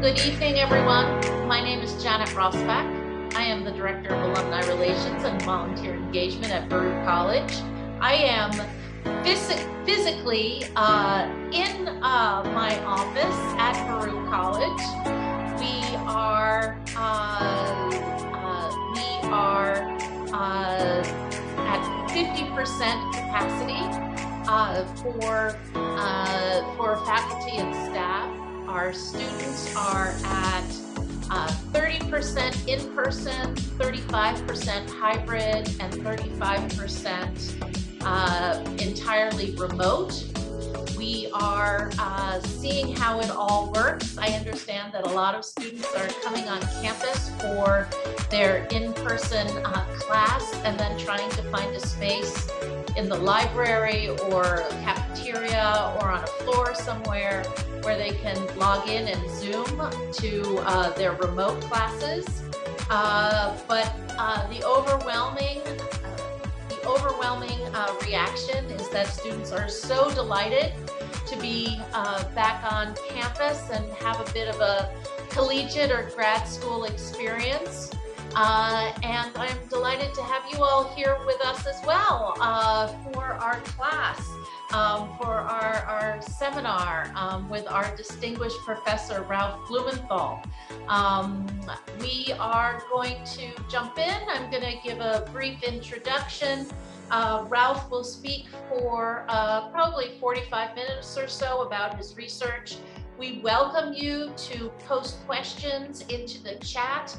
Good evening, everyone. My name is Janet Rosbach. I am the Director of Alumni Relations and Volunteer Engagement at Baruch College. I am physically in my office at Baruch College. We are at 50% capacity for faculty and staff. Our students are at 30% in-person, 35% hybrid, and 35% entirely remote. We are seeing how it all works. I understand that a lot of students are coming on campus for their in-person class and then trying to find a space in the library or cafeteria or on a floor somewhere where they can log in and Zoom to their remote classes. But the overwhelming reaction is that students are so delighted to be back on campus and have a bit of a collegiate or grad school experience. And I'm delighted to have you all here with us as well for our class, for our seminar with our distinguished professor, Ralph Blumenthal. We are going to jump in. I'm going to give a brief introduction. Ralph will speak for probably 45 minutes or so about his research. We welcome you to post questions into the chat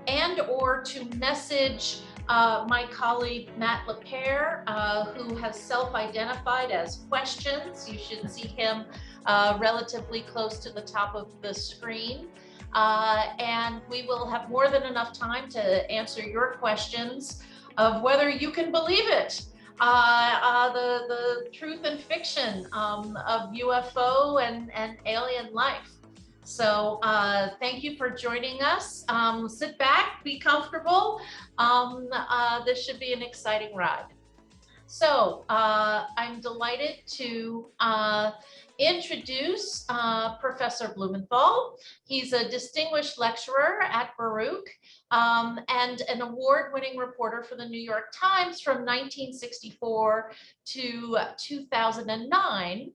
and or to message my colleague Matt Lapierre, who has self-identified as questions. You should see him relatively close to the top of the screen. And we will have more than enough time to answer your questions of whether you can believe it, the truth and fiction of UFO and alien life. So thank you for joining us. Sit back, be comfortable. This should be an exciting ride. So I'm delighted to introduce Professor Blumenthal. He's a distinguished lecturer at Baruch and an award-winning reporter for the New York Times from 1964 to 2009,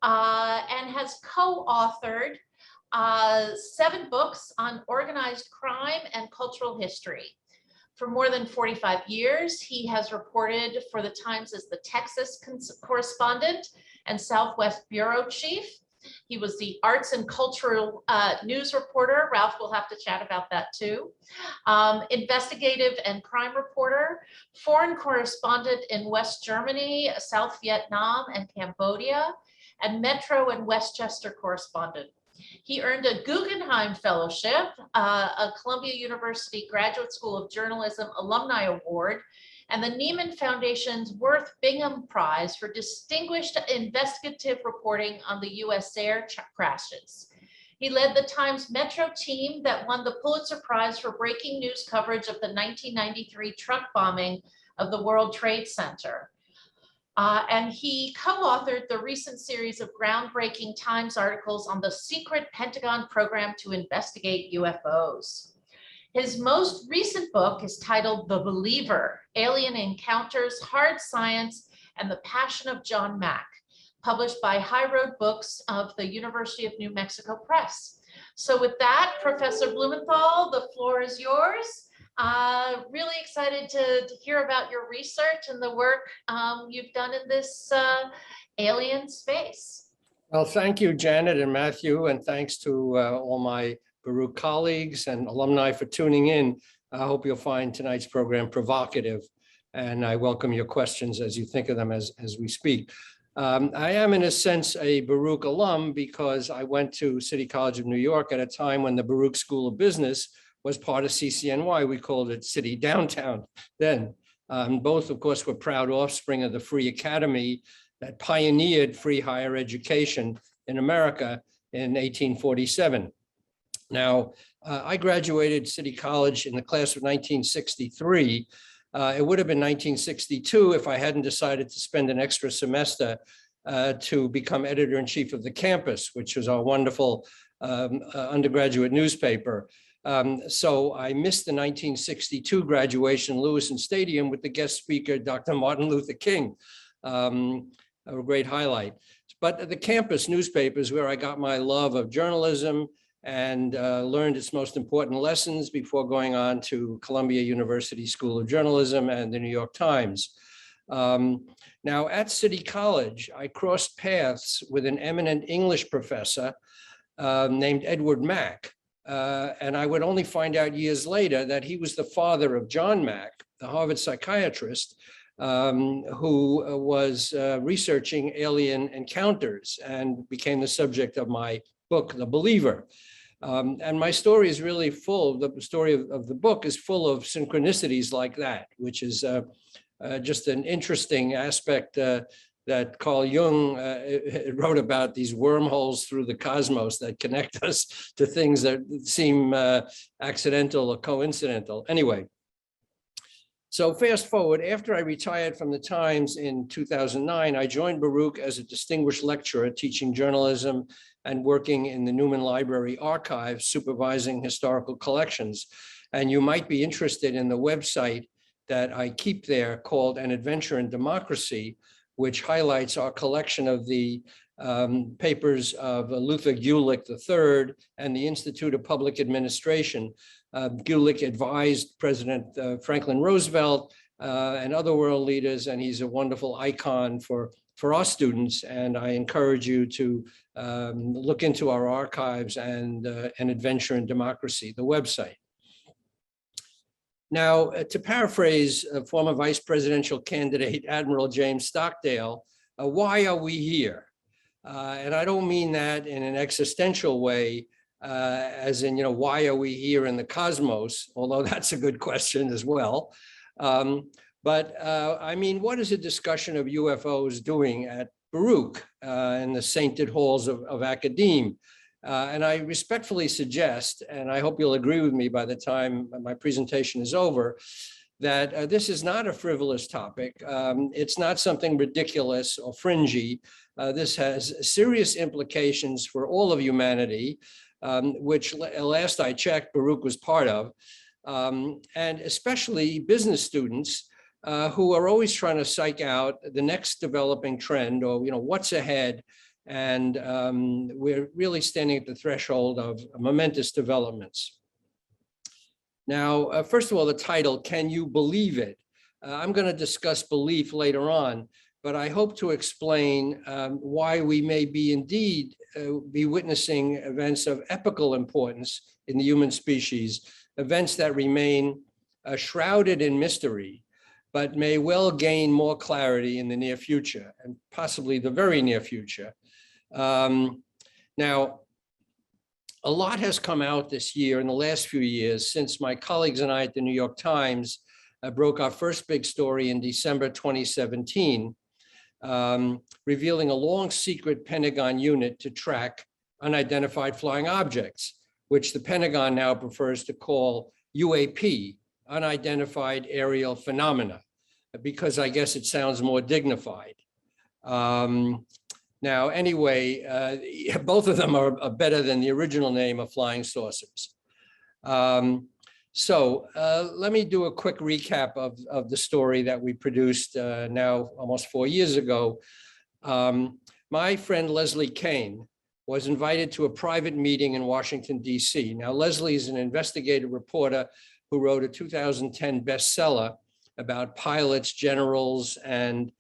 and has co-authored 7 books on organized crime and cultural history. For more than 45 years, he has reported for the Times as the Texas correspondent and Southwest bureau chief. He was the arts and cultural news reporter. Ralph will have to chat about that too. Investigative and crime reporter, foreign correspondent in West Germany, South Vietnam, and Cambodia, and Metro and Westchester correspondent. He earned a Guggenheim Fellowship, a Columbia University Graduate School of Journalism Alumni Award, and the Nieman Foundation's Worth Bingham Prize for distinguished investigative reporting on the U.S. air crashes. He led the Times Metro team that won the Pulitzer Prize for breaking news coverage of the 1993 truck bombing of the World Trade Center. And he co-authored the recent series of groundbreaking Times articles on the secret Pentagon program to investigate UFOs. His most recent book is titled The Believer: Alien Encounters, Hard Science, and the Passion of John Mack, published by High Road Books of the University of New Mexico Press. So with that, Professor Blumenthal, the floor is yours. Really excited to hear about your research and the work you've done in this alien space. Well, thank you, Janet and Matthew, and thanks to all my Baruch colleagues and alumni for tuning in. I hope you'll find tonight's program provocative, and I welcome your questions as you think of them as we speak. I am, in a sense, a Baruch alum because I went to City College of New York at a time when the Baruch School of Business was part of CCNY. We called it City Downtown then. Both, of course, were proud offspring of the Free Academy that pioneered free higher education in America in 1847. Now, I graduated City College in the class of 1963. It would have been 1962 if I hadn't decided to spend an extra semester to become editor-in-chief of The Campus, which was our wonderful undergraduate newspaper. So I missed the 1962 graduation in Lewiston Stadium with the guest speaker, Dr. Martin Luther King, a great highlight. But the campus newspaper is where I got my love of journalism and learned its most important lessons before going on to Columbia University School of Journalism and the New York Times. Now at City College, I crossed paths with an eminent English professor named Edward Mack. And I would only find out years later that he was the father of John Mack, the Harvard psychiatrist, who was researching alien encounters and became the subject of my book, The Believer. And my story is really full, the story of the book is full of synchronicities like that, which is just an interesting aspect that Carl Jung wrote about, these wormholes through the cosmos that connect us to things that seem accidental or coincidental. Anyway, so fast forward, after I retired from the Times in 2009, I joined Baruch as a distinguished lecturer teaching journalism and working in the Newman Library archives, supervising historical collections. And you might be interested in the website that I keep there called An Adventure in Democracy, which highlights our collection of the papers of Luther Gulick III and the Institute of Public Administration. Gulick advised President Franklin Roosevelt and other world leaders, and he's a wonderful icon for our students. And I encourage you to look into our archives and An Adventure in Democracy, the website. Now, to paraphrase former vice presidential candidate Admiral James Stockdale, why are we here? And I don't mean that in an existential way, as in, why are we here in the cosmos? Although that's a good question as well. But I mean, what is a discussion of UFOs doing at Baruch in the sainted halls of academe? And I respectfully suggest, and I hope you'll agree with me by the time my presentation is over, that this is not a frivolous topic. It's not something ridiculous or fringy. This has serious implications for all of humanity, which last I checked, Baruch was part of, and especially business students who are always trying to psych out the next developing trend or what's ahead. And we're really standing at the threshold of momentous developments. Now, first of all, the title, Can You Believe It? I'm going to discuss belief later on, but I hope to explain why we may be indeed be witnessing events of epical importance in the human species, events that remain shrouded in mystery, but may well gain more clarity in the near future and possibly the very near future. Now, a lot has come out this year in the last few years since my colleagues and I at the New York Times broke our first big story in December 2017, revealing a long secret Pentagon unit to track unidentified flying objects, which the Pentagon now prefers to call UAP, unidentified aerial phenomena, because I guess it sounds more dignified. Now, anyway, both of them are better than the original name of flying saucers. So let me do a quick recap of the story that we produced now almost 4 years ago. My friend Leslie Kane was invited to a private meeting in Washington, D.C. Now, Leslie is an investigative reporter who wrote a 2010 bestseller about pilots, generals, and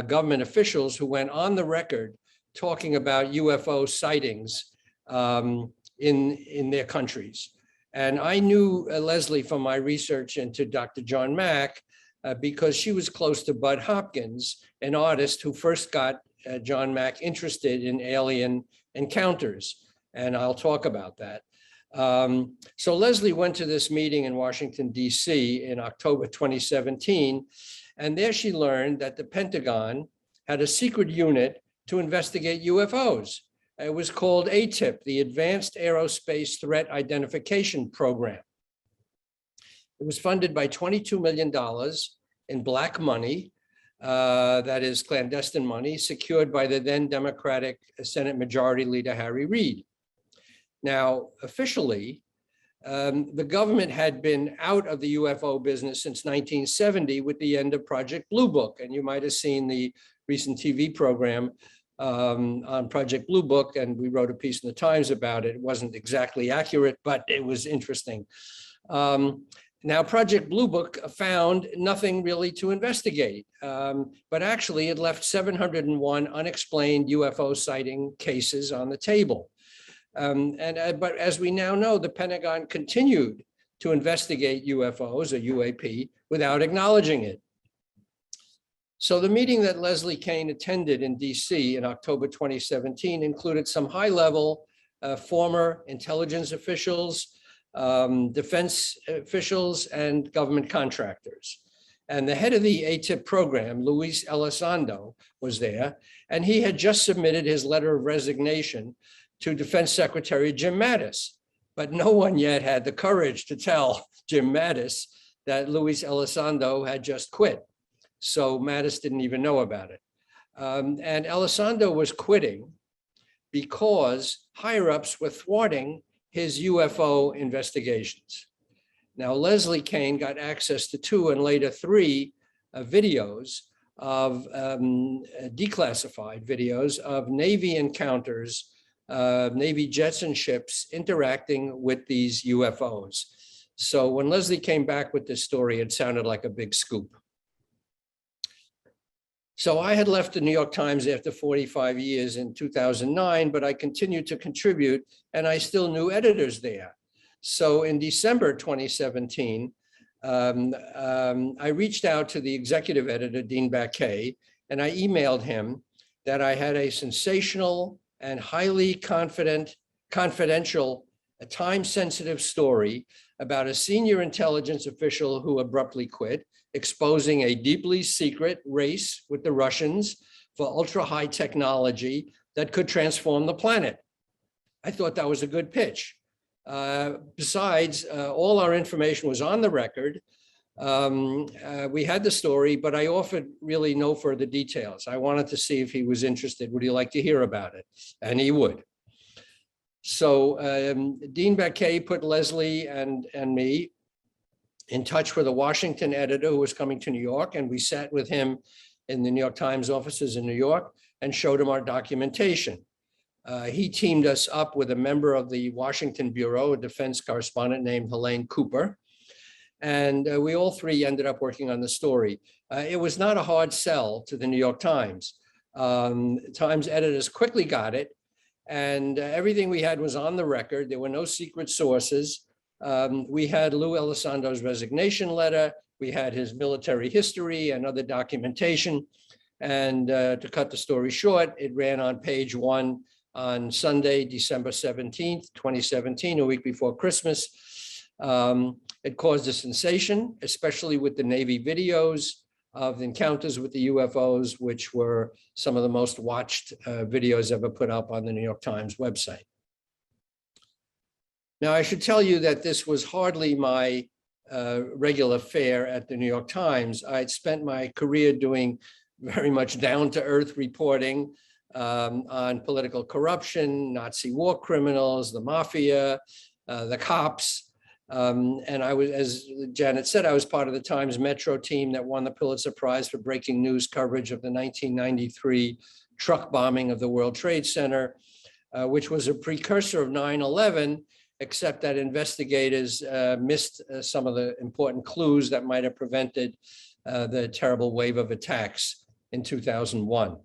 government officials who went on the record talking about UFO sightings in their countries. And I knew Leslie from my research into Dr. John Mack because she was close to Bud Hopkins, an artist who first got John Mack interested in alien encounters. And I'll talk about that. So Leslie went to this meeting in Washington, D.C. in October 2017. And there she learned that the Pentagon had a secret unit to investigate UFOs. It was called ATIP, the Advanced Aerospace Threat Identification Program. It was funded by $22 million in black money, that is clandestine money, secured by the then Democratic Senate Majority Leader Harry Reid. Now, officially, the government had been out of the UFO business since 1970 with the end of Project Blue Book. And you might have seen the recent TV program on Project Blue Book, and we wrote a piece in the Times about it. It wasn't exactly accurate, but it was interesting. Now, Project Blue Book found nothing really to investigate, but actually it left 701 unexplained UFO sighting cases on the table. But as we now know, the Pentagon continued to investigate UFOs or UAP without acknowledging it. So the meeting that Leslie Kean attended in DC in October 2017 included some high-level former intelligence officials, defense officials, and government contractors. And the head of the ATIP program, Luis Elizondo, was there, and he had just submitted his letter of resignation to Defense Secretary Jim Mattis. But no one yet had the courage to tell Jim Mattis that Luis Elizondo had just quit. So Mattis didn't even know about it. And Elizondo was quitting because higher-ups were thwarting his UFO investigations. Now, Leslie Kean got access to 2 and later 3 videos of declassified videos of Navy encounters, Navy jets and ships interacting with these UFOs. So when Leslie came back with this story, it sounded like a big scoop. So I had left the New York Times after 45 years in 2009, but I continued to contribute, and I still knew editors there. So in December 2017, I reached out to the executive editor, Dean Baquet, and I emailed him that I had a sensational and highly confidential, time-sensitive story about a senior intelligence official who abruptly quit, exposing a deeply secret race with the Russians for ultra-high technology that could transform the planet. I thought that was a good pitch. Besides, all our information was on the record. We had the story, but I offered really no further details. I wanted to see if he was interested. Would he like to hear about it? And he would. So Dean Baquet put Leslie and me in touch with a Washington editor who was coming to New York, and we sat with him in the New York Times offices in New York and showed him our documentation. He teamed us up with a member of the Washington Bureau, a defense correspondent named Helene Cooper, and we all 3 ended up working on the story. It was not a hard sell to the New York Times. Times editors quickly got it, and everything we had was on the record. There were no secret sources. We had Lou Elizondo's resignation letter. We had his military history and other documentation. And to cut the story short, it ran on page 1 on Sunday, December 17th, 2017, a week before Christmas. It caused a sensation, especially with the Navy videos of the encounters with the UFOs, which were some of the most watched videos ever put up on the New York Times website. Now, I should tell you that this was hardly my regular fare at the New York Times. I'd spent my career doing very much down-to-earth reporting on political corruption, Nazi war criminals, the mafia, the cops. And I was, as Janet said, I was part of the Times Metro team that won the Pulitzer Prize for breaking news coverage of the 1993 truck bombing of the World Trade Center, which was a precursor of 9/11, except that investigators missed some of the important clues that might have prevented the terrible wave of attacks in 2001.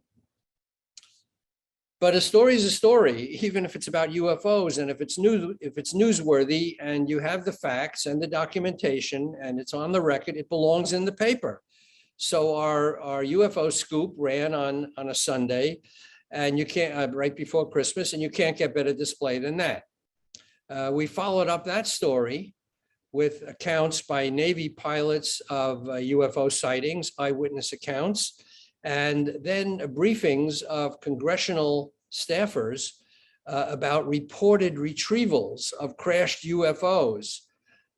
But a story is a story, even if it's about UFOs, and if it's newsworthy and you have the facts and the documentation and it's on the record, it belongs in the paper. So our UFO scoop ran on a Sunday, and you can't right before Christmas, and you can't get better display than that. We followed up that story with accounts by Navy pilots of UFO sightings, eyewitness accounts, and then briefings of congressional staffers about reported retrievals of crashed UFOs.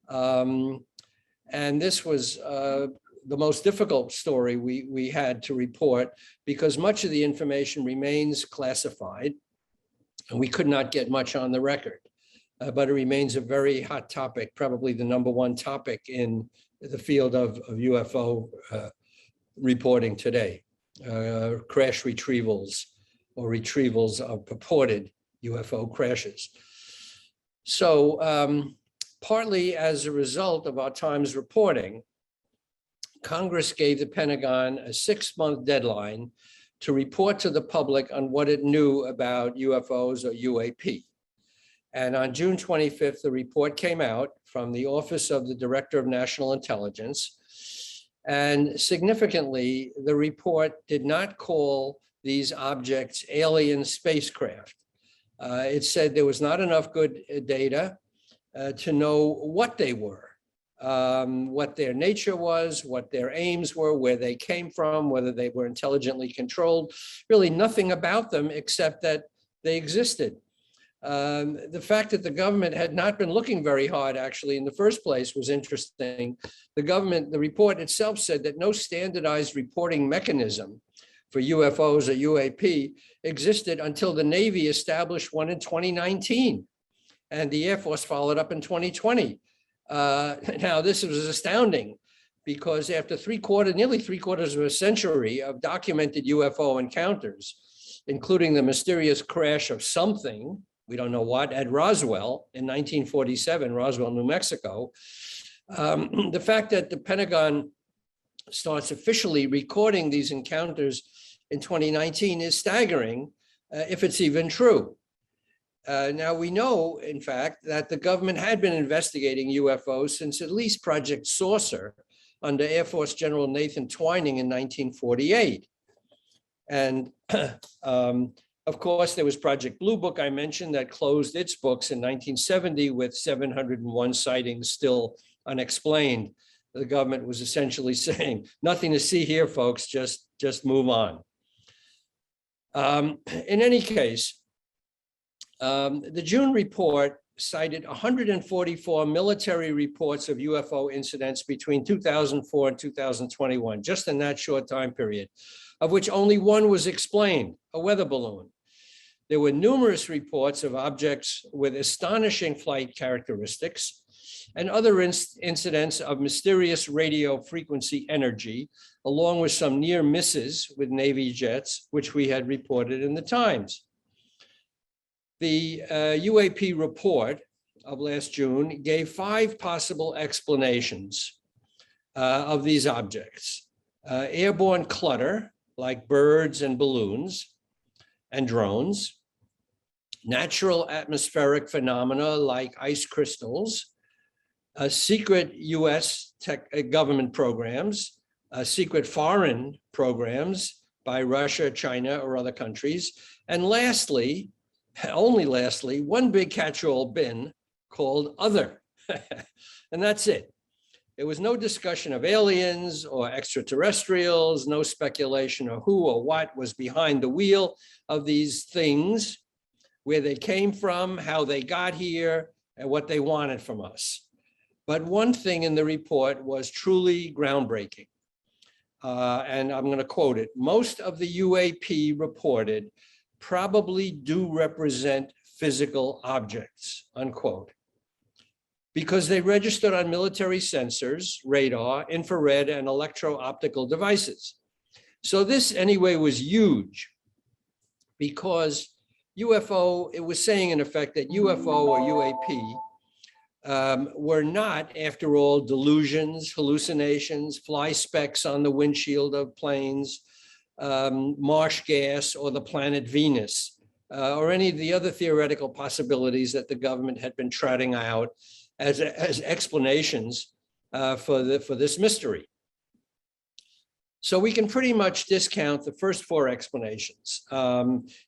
And this was the most difficult story we had to report, because much of the information remains classified and we could not get much on the record. but it remains a very hot topic, probably the #1 topic in the field of UFO reporting today. Crash retrievals or retrievals of purported UFO crashes. So partly as a result of our Times reporting, Congress gave the Pentagon a 6-month deadline to report to the public on what it knew about UFOs or UAP. And on June 25th, the report came out from the Office of the Director of National Intelligence. And significantly, the report did not call these objects alien spacecraft. It said there was not enough good data to know what they were, what their nature was, what their aims were, where they came from, whether they were intelligently controlled, really nothing about them except that they existed. The fact that the government had not been looking very hard actually in the first place was interesting. The report itself said that no standardized reporting mechanism for UFOs or UAP existed until the Navy established one in 2019. And the Air Force followed up in 2020. Now, this was astounding because after nearly three quarters of a century of documented UFO encounters, including the mysterious crash of something, we don't know what, at Roswell in 1947, Roswell, New Mexico, the fact that the Pentagon starts officially recording these encounters in 2019 is staggering, if it's even true. Now, we know, in fact, that the government had been investigating UFOs since at least Project Saucer under Air Force General Nathan Twining in 1948. And of course, there was Project Blue Book, I mentioned, that closed its books in 1970 with 701 sightings still unexplained. The government was essentially saying, nothing to see here, folks, just move on. In any case, the June report cited 144 military reports of UFO incidents between 2004 and 2021, just in that short time period, of which only one was explained, a weather balloon. There were numerous reports of objects with astonishing flight characteristics and other incidents of mysterious radio frequency energy, along with some near misses with Navy jets, which we had reported in the Times. The UAP report of last June gave 5 possible explanations of these objects. Airborne clutter, like birds and balloons and drones, natural atmospheric phenomena like ice crystals, secret US government programs, secret foreign programs by Russia, China, or other countries, and lastly, only lastly, one big catch-all bin called other. And that's it. There was no discussion of aliens or extraterrestrials, no speculation of who or what was behind the wheel of these things, where they came from, how they got here, and what they wanted from us. But one thing in the report was truly groundbreaking. And I'm going to quote it. Most of the UAP reported probably do represent physical objects, unquote, because they registered on military sensors, radar, infrared, and electro-optical devices. So this anyway was huge because UFO, it was saying in effect that UFO or UAP were not, after all, delusions, hallucinations, fly specks on the windshield of planes, marsh gas, or the planet Venus, or any of the other theoretical possibilities that the government had been trotting out as explanations for this mystery. So we can pretty much discount the first 4 explanations,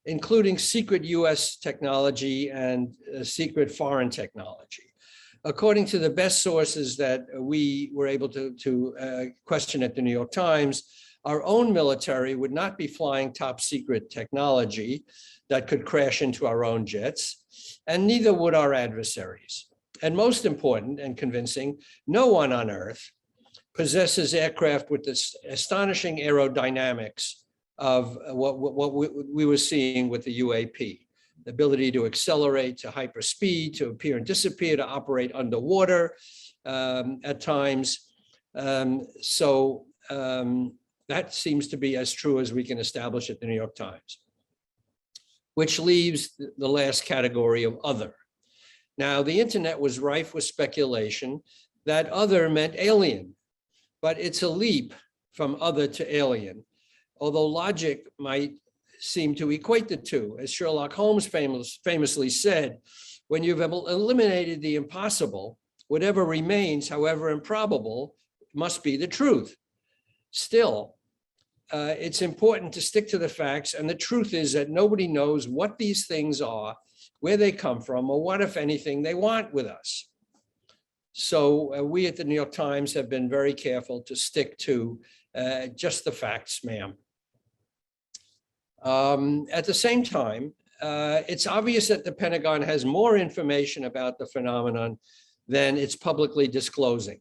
including secret US technology and secret foreign technology. According to the best sources that we were able to question at the New York Times, our own military would not be flying top secret technology that could crash into our own jets, and neither would our adversaries. And most important and convincing, no one on Earth possesses aircraft with this astonishing aerodynamics of what we were seeing with the UAP. the ability to accelerate to hyperspeed, to appear and disappear, to operate underwater at times. That seems to be as true as we can establish at the New York Times, which leaves the last category of other. Now, the internet was rife with speculation that other meant alien, but it's a leap from other to alien, although logic might seem to equate the two. As Sherlock Holmes famously said, when you've eliminated the impossible, whatever remains, however improbable, must be the truth. Still, it's important to stick to the facts, and the truth is that nobody knows what these things are, where they come from, or what, if anything, they want with us. So we at the New York Times have been very careful to stick to just the facts, ma'am. At the same time, it's obvious that the Pentagon has more information about the phenomenon than it's publicly disclosing.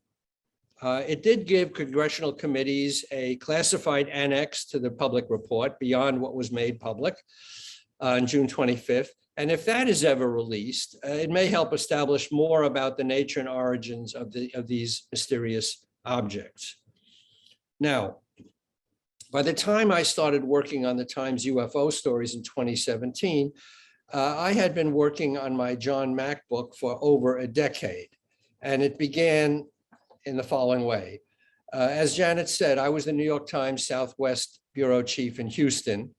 It did give congressional committees a classified annex to the public report beyond what was made public on June 25th. And if that is ever released, it may help establish more about the nature and origins of these mysterious objects. Now, by the time I started working on the Times UFO stories in 2017, I had been working on my John Mack book for over a decade. And it began in the following way. As Janet said, I was the New York Times Southwest Bureau Chief in Houston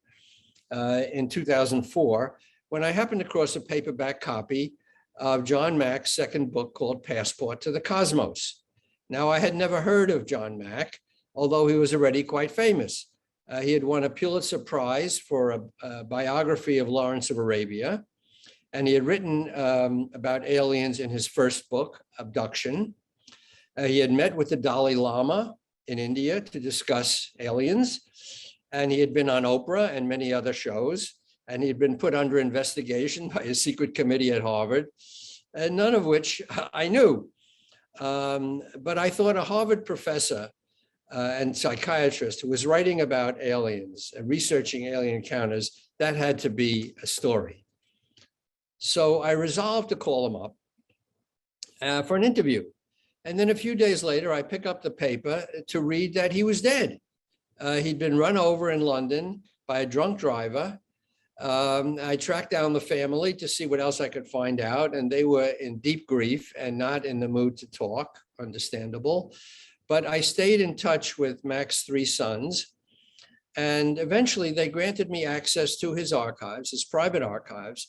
in 2004, when I happened across a paperback copy of John Mack's second book called Passport to the Cosmos. Now, I had never heard of John Mack, although he was already quite famous. He had won a Pulitzer Prize for a biography of Lawrence of Arabia, and he had written about aliens in his first book, Abduction. He had met with the Dalai Lama in India to discuss aliens, and he had been on Oprah and many other shows, and he had been put under investigation by a secret committee at Harvard, and none of which I knew. But I thought a Harvard professor and psychiatrist who was writing about aliens and researching alien encounters, that had to be a story. So I resolved to call him up for an interview. And then a few days later, I pick up the paper to read that he was dead. He'd been run over in London by a drunk driver. I tracked down the family to see what else I could find out, and they were in deep grief and not in the mood to talk, understandable. But I stayed in touch with Mac's three sons, and eventually they granted me access to his archives, his private archives,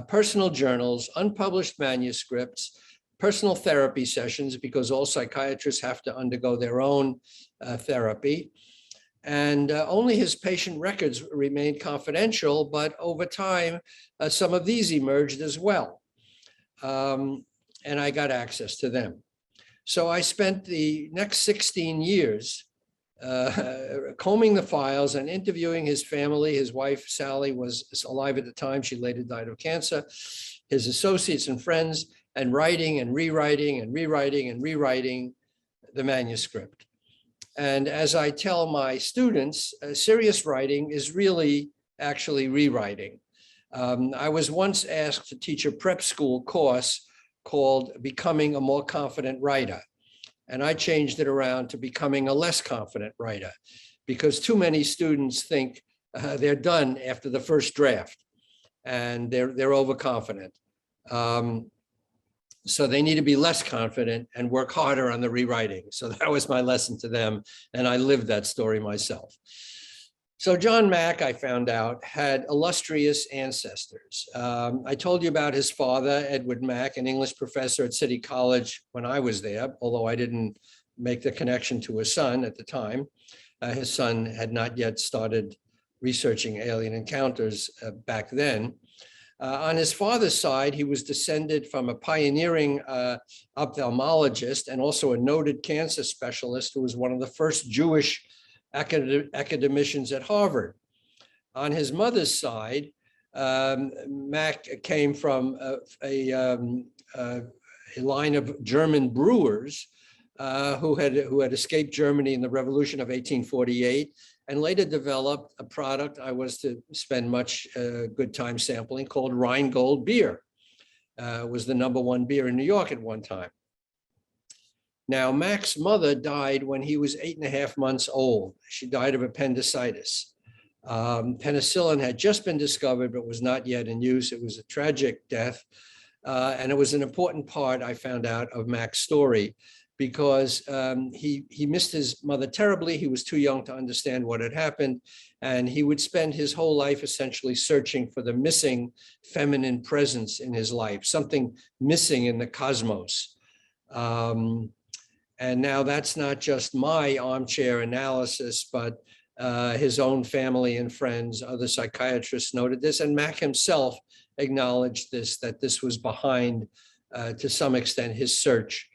personal journals, unpublished manuscripts, personal therapy sessions, because all psychiatrists have to undergo their own therapy. And only his patient records remained confidential, but over time, some of these emerged as well. And I got access to them. So I spent the next 16 years combing the files and interviewing his family. His wife, Sally, was alive at the time. She later died of cancer. His associates and friends, and writing and rewriting and rewriting and rewriting the manuscript. And as I tell my students, serious writing is really actually rewriting. I was once asked to teach a prep school course called Becoming a More Confident Writer. And I changed it around to Becoming a Less Confident Writer, because too many students think they're done after the first draft and they're overconfident. So they need to be less confident and work harder on the rewriting. So that was my lesson to them, and I lived that story myself. So John Mack, I found out, had illustrious ancestors. I told you about his father, Edward Mack, an English professor at City College when I was there, although I didn't make the connection to his son at the time. His son had not yet started researching alien encounters back then. On his father's side, he was descended from a pioneering ophthalmologist and also a noted cancer specialist who was one of the first Jewish academicians at Harvard. On his mother's side, Mack came from a line of German brewers who had escaped Germany in the Revolution of 1848 and later developed a product I was to spend much good time sampling called Rheingold beer. It was the #1 beer in New York at one time. Now, Mac's mother died when he was 8.5 months old. She died of appendicitis. Penicillin had just been discovered, but was not yet in use. It was a tragic death. And it was an important part, I found out, of Mac's story, because he missed his mother terribly. He was too young to understand what had happened. And he would spend his whole life essentially searching for the missing feminine presence in his life, something missing in the cosmos. And now that's not just my armchair analysis, but his own family and friends, other psychiatrists noted this, and Mac himself acknowledged this, that this was behind, to some extent, his search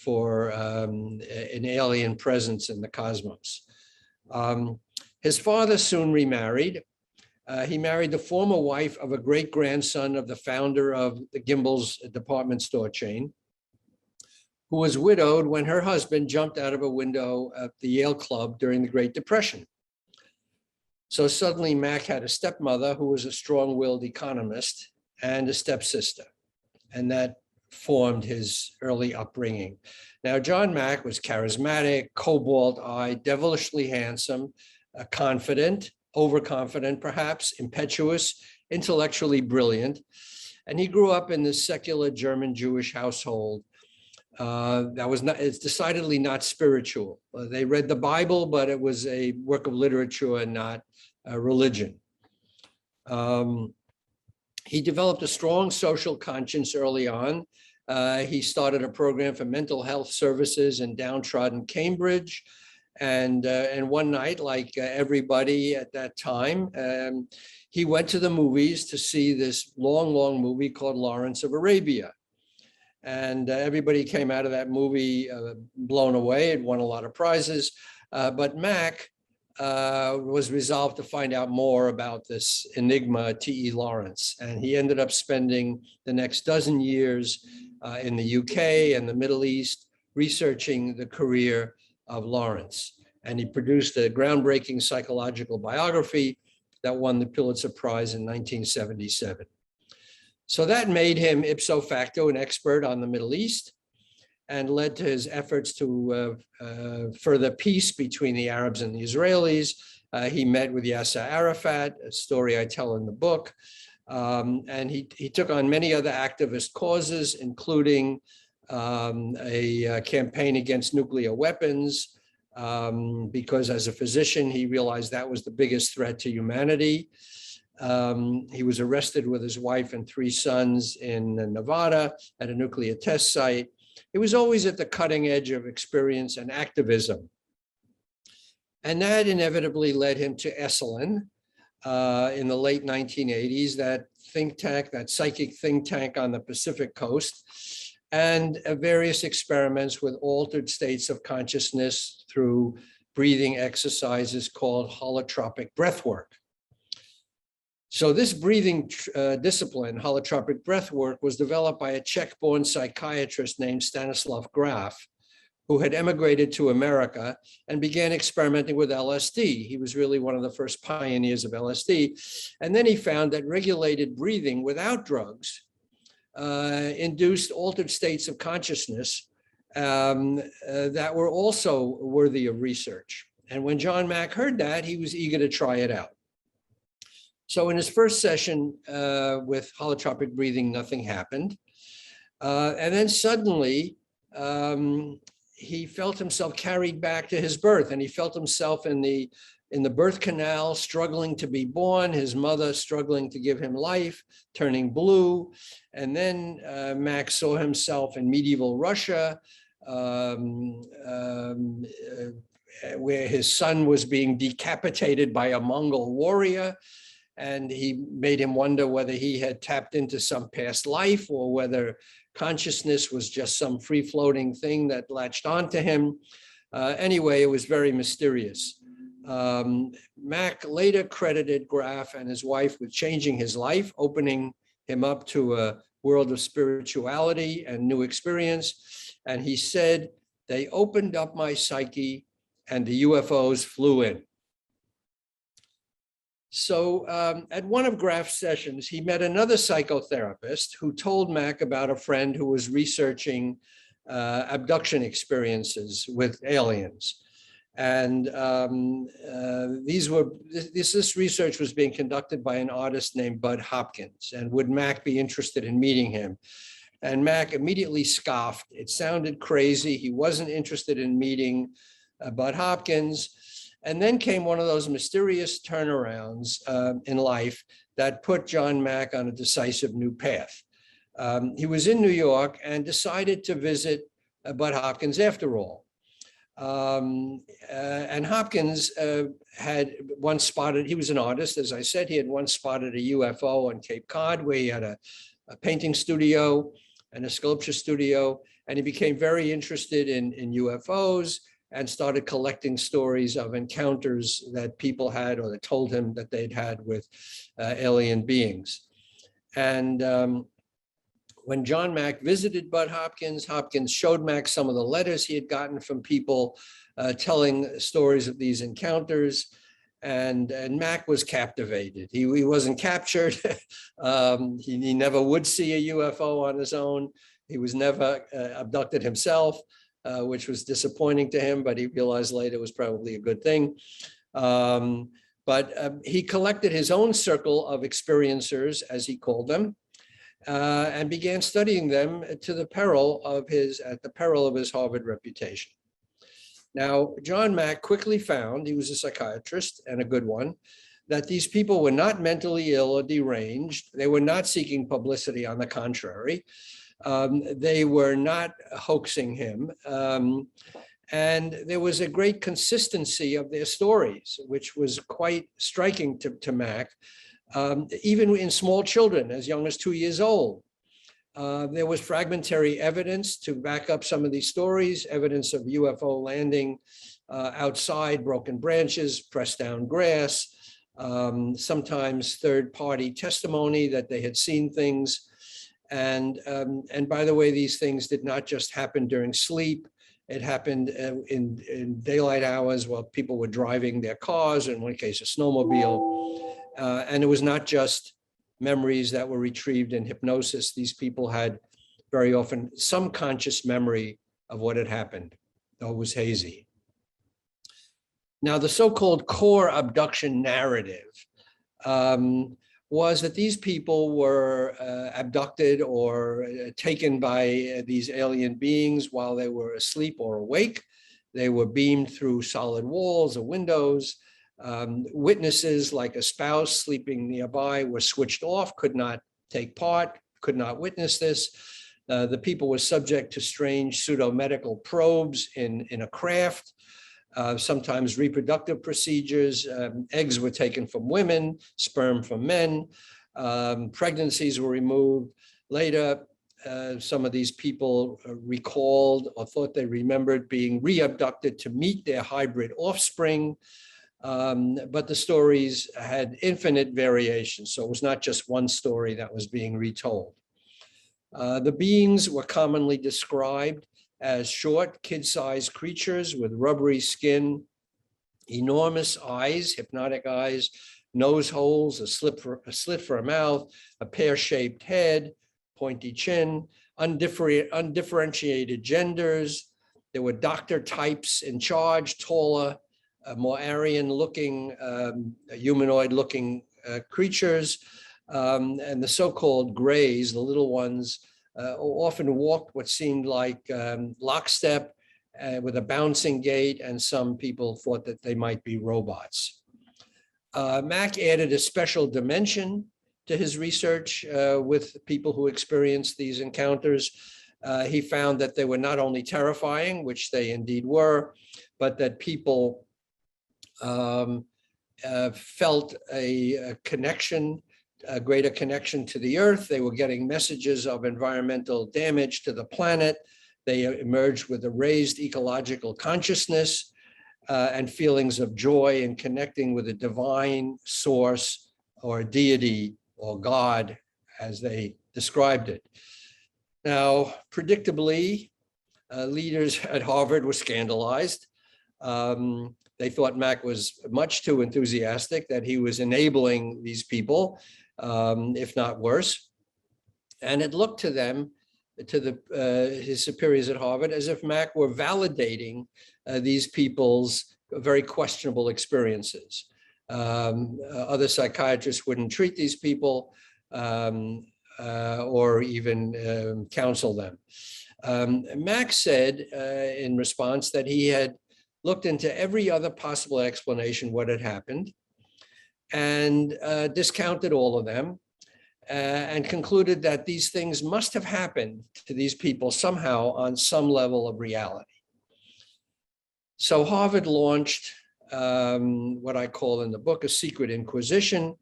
for an alien presence in the cosmos. His father soon remarried. He married the former wife of a great-grandson of the founder of the Gimbel's department store chain, who was widowed when her husband jumped out of a window at the Yale Club during the Great Depression. So suddenly Mac had a stepmother who was a strong-willed economist and a stepsister, and that formed his early upbringing. Now, John Mac was charismatic, cobalt-eyed, devilishly handsome, confident, overconfident perhaps, impetuous, intellectually brilliant, and he grew up in this secular German Jewish household. It's decidedly not spiritual. They read the Bible, but it was a work of literature and not a religion. He developed a strong social conscience early on. He started a program for mental health services in downtrodden Cambridge. And one night, like everybody at that time, he went to the movies to see this long movie called Lawrence of Arabia. And everybody came out of that movie blown away. It won a lot of prizes. But Mac was resolved to find out more about this enigma, T.E. Lawrence. And he ended up spending the next dozen years in the UK and the Middle East researching the career of Lawrence. And he produced a groundbreaking psychological biography that won the Pulitzer Prize in 1977. So that made him ipso facto an expert on the Middle East and led to his efforts to further peace between the Arabs and the Israelis. He met with Yasser Arafat, a story I tell in the book. And he took on many other activist causes, including a campaign against nuclear weapons, because as a physician, he realized that was the biggest threat to humanity. He was arrested with his wife and 3 sons in Nevada at a nuclear test site. He was always at the cutting edge of experience and activism. And that inevitably led him to Esalen in the late 1980s, that think tank, that psychic think tank on the Pacific coast, and various experiments with altered states of consciousness through breathing exercises called holotropic breath work. So this breathing discipline, holotropic breath work, was developed by a Czech-born psychiatrist named Stanislav Graf, who had emigrated to America and began experimenting with LSD. He was really one of the first pioneers of LSD. And then he found that regulated breathing without drugs induced altered states of consciousness that were also worthy of research. And when John Mac heard that, he was eager to try it out. So in his first session with holotropic breathing, nothing happened. And then suddenly, he felt himself carried back to his birth, and he felt himself in the birth canal, struggling to be born, his mother struggling to give him life, turning blue. And then Max saw himself in medieval Russia, where his son was being decapitated by a Mongol warrior. And he made him wonder whether he had tapped into some past life or whether consciousness was just some free-floating thing that latched onto him. Anyway, it was very mysterious. Mac later credited Graf and his wife with changing his life, opening him up to a world of spirituality and new experience. And he said, "They opened up my psyche and the UFOs flew in." So at one of Graff's sessions, he met another psychotherapist who told Mac about a friend who was researching abduction experiences with aliens. And this research was being conducted by an artist named Bud Hopkins. And would Mac be interested in meeting him? And Mac immediately scoffed. It sounded crazy. He wasn't interested in meeting Bud Hopkins. And then came one of those mysterious turnarounds in life that put John Mack on a decisive new path. He was in New York and decided to visit Bud Hopkins after all. And Hopkins had once spotted, he was an artist, as I said, he had once spotted a UFO on Cape Cod where he had a painting studio and a sculpture studio, and he became very interested in UFOs and started collecting stories of encounters that people had or that told him that they'd had with alien beings. And when John Mack visited Bud Hopkins, Hopkins showed Mack some of the letters he had gotten from people telling stories of these encounters. And Mack was captivated. He wasn't captured. He never would see a UFO on his own. He was never abducted himself, which was disappointing to him, but he realized later it was probably a good thing. But he collected his own circle of experiencers, as he called them, and began studying them at the peril of his Harvard reputation. Now, John Mack quickly found, he was a psychiatrist and a good one, that these people were not mentally ill or deranged. They were not seeking publicity, on the contrary. They were not hoaxing him. And there was a great consistency of their stories, which was quite striking to Mack, even in small children as young as 2 years old. There was fragmentary evidence to back up some of these stories, evidence of UFO landing outside, broken branches, pressed down grass, sometimes third-party testimony that they had seen things. And by the way, these things did not just happen during sleep. It happened in daylight hours while people were driving their cars, in one case, a snowmobile. And it was not just memories that were retrieved in hypnosis. These people had very often some conscious memory of what had happened, though it was hazy. Now, the so-called core abduction narrative was that these people were abducted or taken by these alien beings while they were asleep or awake. They were beamed through solid walls or windows. Witnesses, like a spouse sleeping nearby, were switched off, could not take part, could not witness this. The people were subject to strange pseudo-medical probes in a craft, sometimes reproductive procedures. Eggs were taken from women, sperm from men. Pregnancies were removed. Later, some of these people recalled or thought they remembered being re-abducted to meet their hybrid offspring. But the stories had infinite variation. So it was not just one story that was being retold. The beings were commonly described as short, kid-sized creatures with rubbery skin, enormous eyes, hypnotic eyes, nose holes, a slit for a mouth, a pear-shaped head, pointy chin, undifferentiated genders. There were doctor types in charge, taller, more Aryan-looking, humanoid-looking creatures, and the so-called grays, the little ones, often walked what seemed like lockstep with a bouncing gait, and some people thought that they might be robots. Mack added a special dimension to his research with people who experienced these encounters. He found that they were not only terrifying, which they indeed were, but that people felt a connection, a greater connection to the earth. They were getting messages of environmental damage to the planet. They emerged with a raised ecological consciousness and feelings of joy in connecting with a divine source or deity or God, as they described it. Now, predictably, leaders at Harvard were scandalized. They thought Mack was much too enthusiastic, that he was enabling these people, if not worse. And it looked to them, to his superiors at Harvard, as if Mack were validating these people's very questionable experiences. Other psychiatrists wouldn't treat these people or even counsel them. Mack said in response that he had looked into every other possible explanation what had happened and discounted all of them and concluded that these things must have happened to these people somehow on some level of reality. So Harvard launched what I call in the book a secret inquisition.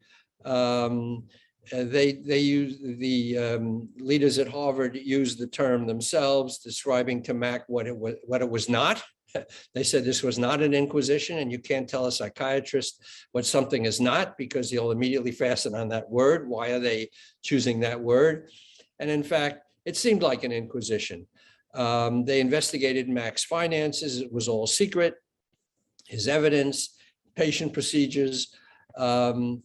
They use the leaders at Harvard used the term themselves, describing to Mack what it was not. They said this was not an inquisition, and you can't tell a psychiatrist what something is not because he'll immediately fasten on that word. Why are they choosing that word? And in fact, it seemed like an inquisition. They investigated Mack's finances. It was all secret, his evidence, patient procedures. And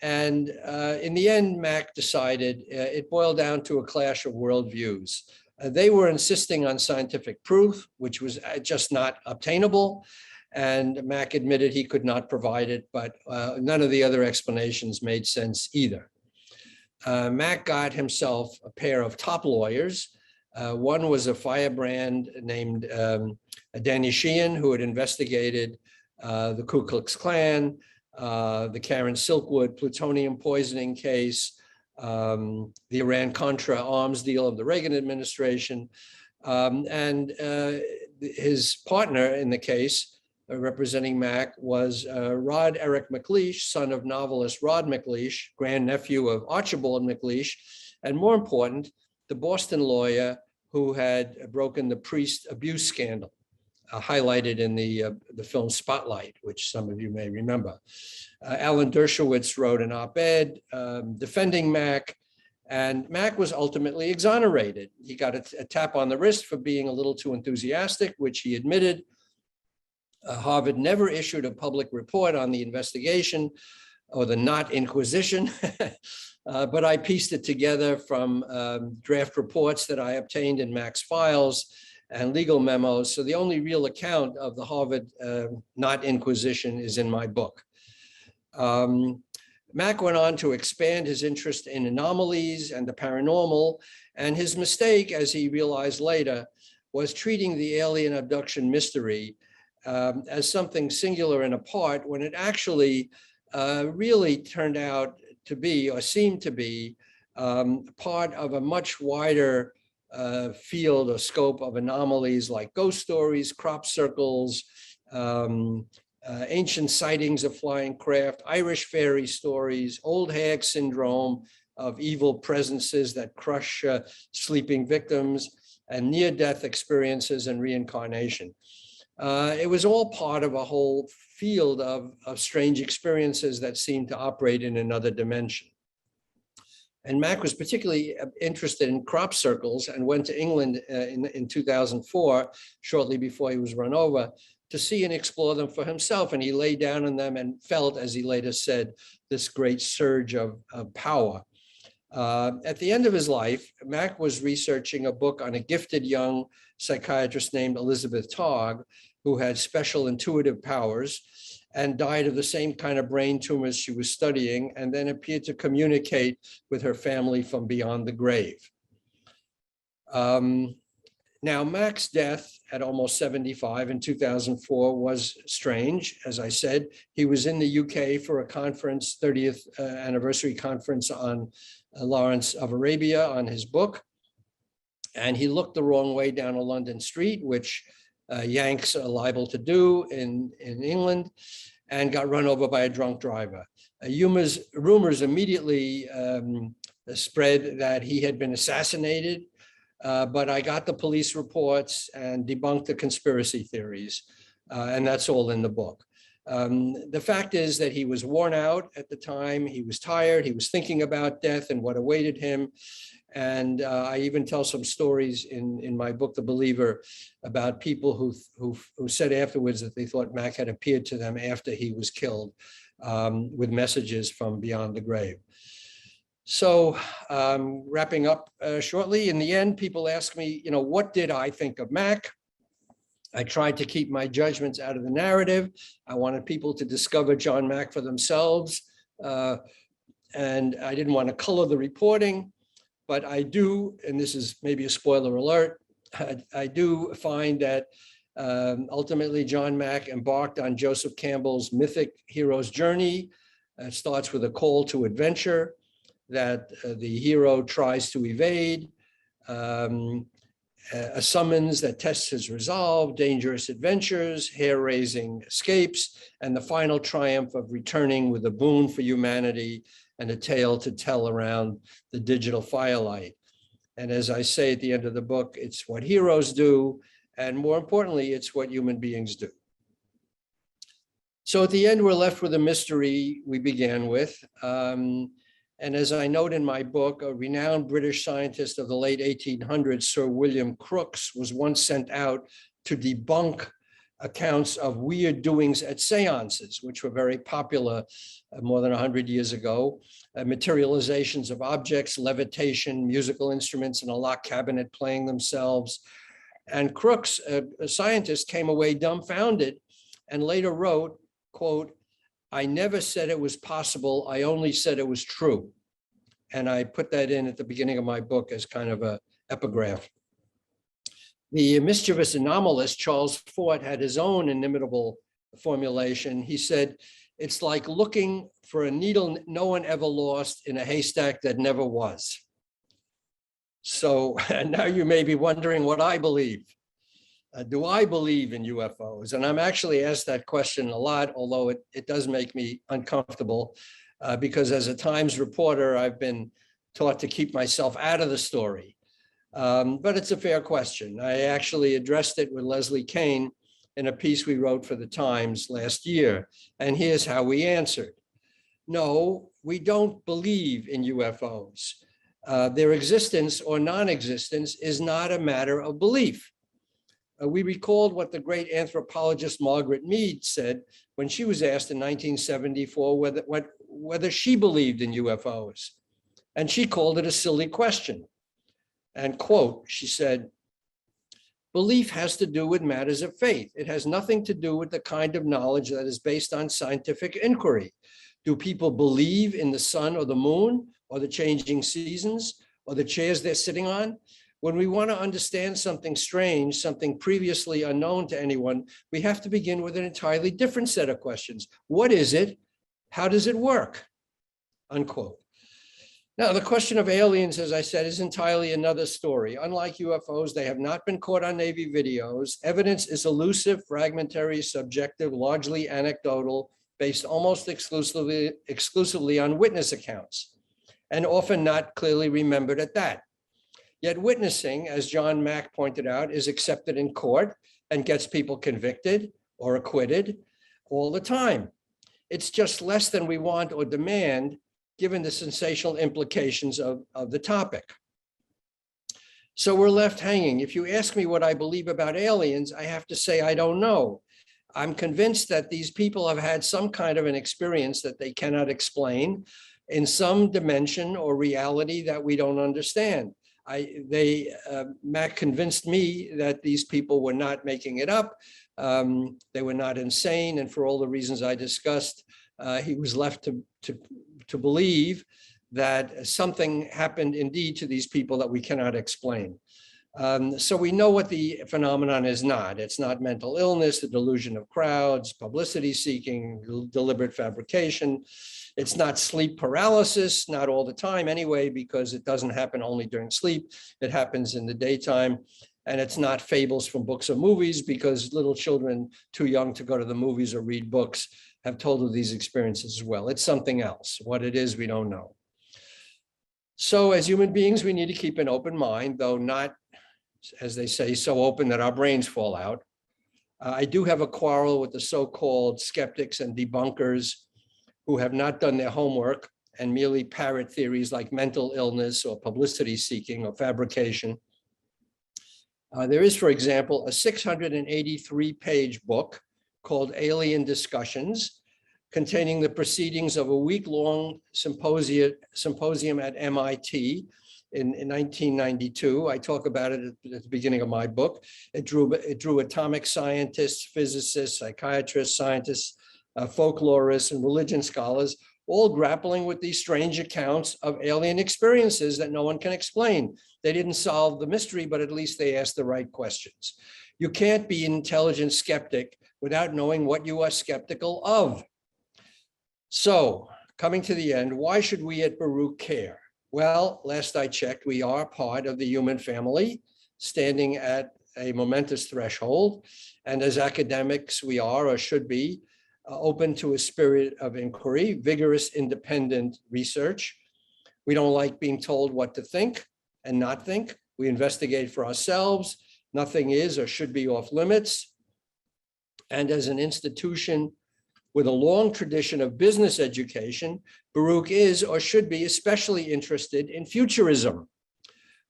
in the end, Mack decided it boiled down to a clash of worldviews. They were insisting on scientific proof, which was just not obtainable. And Mack admitted he could not provide it, but none of the other explanations made sense either. Mack got himself a pair of top lawyers. One was a firebrand named Danny Sheehan, who had investigated the Ku Klux Klan, the Karen Silkwood plutonium poisoning case, the Iran-Contra arms deal of the Reagan administration. And his partner in the case, representing Mack, was Rod Eric McLeish, son of novelist Rod McLeish, grandnephew of Archibald McLeish, and more important, the Boston lawyer who had broken the priest abuse scandal, highlighted in the film Spotlight, which some of you may remember. Alan Dershowitz wrote an op-ed defending Mack, and Mack was ultimately exonerated. He got a tap on the wrist for being a little too enthusiastic, which he admitted. Harvard never issued a public report on the investigation or the not inquisition, but I pieced it together from draft reports that I obtained in Mack's files and legal memos. So the only real account of the Harvard not inquisition is in my book. Mack went on to expand his interest in anomalies and the paranormal, and his mistake, as he realized later, was treating the alien abduction mystery as something singular and apart, when it actually really turned out to be, or seemed to be, part of a much wider field or scope of anomalies like ghost stories, crop circles, ancient sightings of flying craft, Irish fairy stories, old hag syndrome of evil presences that crush sleeping victims, and near-death experiences and reincarnation. It was all part of a whole field of strange experiences that seemed to operate in another dimension. And Mack was particularly interested in crop circles and went to England in 2004, shortly before he was run over, to see and explore them for himself. And he lay down in them and felt, as he later said, this great surge of power. At the end of his life, Mack was researching a book on a gifted young psychiatrist named Elizabeth Togg, who had special intuitive powers and died of the same kind of brain tumors she was studying, and then appeared to communicate with her family from beyond the grave. Now, Mack's death at almost 75 in 2004 was strange. As I said, he was in the UK for a conference, 30th anniversary conference on Lawrence of Arabia, on his book. And he looked the wrong way down a London street, which Yanks are liable to do in England, and got run over by a drunk driver. Rumors immediately spread that he had been assassinated, but I got the police reports and debunked the conspiracy theories, and that's all in the book. The fact is that he was worn out at the time. He was tired. He was thinking about death and what awaited him. And I even tell some stories in my book, The Believer, about people who said afterwards that they thought Mac had appeared to them after he was killed with messages from beyond the grave. So wrapping up shortly, in the end, people ask me, what did I think of Mac? I tried to keep my judgments out of the narrative. I wanted people to discover John Mack for themselves. And I didn't want to color the reporting, but I do, and this is maybe a spoiler alert, I do find that ultimately John Mack embarked on Joseph Campbell's mythic hero's journey. It starts with a call to adventure that the hero tries to evade, a summons that tests his resolve, dangerous adventures, hair-raising escapes, and the final triumph of returning with a boon for humanity and a tale to tell around the digital firelight. And as I say at the end of the book, it's what heroes do, and more importantly, it's what human beings do. So at the end, we're left with a mystery we began with. And as I note in my book, a renowned British scientist of the late 1800s, Sir William Crookes, was once sent out to debunk accounts of weird doings at seances, which were very popular more than 100 years ago. Materializations of objects, levitation, musical instruments in a locked cabinet playing themselves. And Crookes, a scientist, came away dumbfounded and later wrote, quote, "I never said it was possible, I only said it was true." And I put that in at the beginning of my book as kind of an epigraph. The mischievous anomalist, Charles Fort, had his own inimitable formulation. He said, "It's like looking for a needle no one ever lost in a haystack that never was." So now you may be wondering what I believe. Do I believe in UFOs? And I'm actually asked that question a lot, although it does make me uncomfortable because as a Times reporter, I've been taught to keep myself out of the story. But it's a fair question. I actually addressed it with Leslie Kane in a piece we wrote for the Times last year. And here's how we answered. No, we don't believe in UFOs. Their existence or non-existence is not a matter of belief. We recalled what the great anthropologist Margaret Mead said when she was asked in 1974 whether she believed in UFOs. And she called it a silly question. And quote, she said, "Belief has to do with matters of faith. It has nothing to do with the kind of knowledge that is based on scientific inquiry. Do people believe in the sun or the moon or the changing seasons or the chairs they're sitting on? When we want to understand something strange, something previously unknown to anyone, we have to begin with an entirely different set of questions. What is it? How does it work?" Unquote. Now, the question of aliens, as I said, is entirely another story. Unlike UFOs, they have not been caught on Navy videos. Evidence is elusive, fragmentary, subjective, largely anecdotal, based almost exclusively on witness accounts, and often not clearly remembered at that. Yet witnessing, as John Mack pointed out, is accepted in court and gets people convicted or acquitted all the time. It's just less than we want or demand, given the sensational implications of the topic. So we're left hanging. If you ask me what I believe about aliens, I have to say I don't know. I'm convinced that these people have had some kind of an experience that they cannot explain in some dimension or reality that we don't understand. Mac convinced me that these people were not making it up. They were not insane. And for all the reasons I discussed, he was left to believe that something happened indeed to these people that we cannot explain. So we know what the phenomenon is not. It's not mental illness, the delusion of crowds, publicity seeking, deliberate fabrication. It's not sleep paralysis, not all the time anyway, because it doesn't happen only during sleep. It happens in the daytime. And it's not fables from books or movies, because little children too young to go to the movies or read books have told of these experiences as well. It's something else. What it is, we don't know. So as human beings, we need to keep an open mind, though not, as they say, so open that our brains fall out. I do have a quarrel with the so-called skeptics and debunkers who have not done their homework and merely parrot theories like mental illness or publicity seeking or fabrication. There is, for example, a 683-page book called Alien Discussions, containing the proceedings of a week-long symposium at MIT in 1992. I talk about it at the beginning of my book. It drew atomic scientists, physicists, psychiatrists, scientists, folklorists, and religion scholars, all grappling with these strange accounts of alien experiences that no one can explain. They didn't solve the mystery, but at least they asked the right questions. You can't be an intelligent skeptic without knowing what you are skeptical of. So, coming to the end, why should we at Baruch care? Well, last I checked, we are part of the human family, standing at a momentous threshold. And as academics, we are or should be open to a spirit of inquiry, vigorous, independent research. We don't like being told what to think and not think. We investigate for ourselves. Nothing is or should be off limits. And as an institution with a long tradition of business education, Baruch is or should be especially interested in futurism.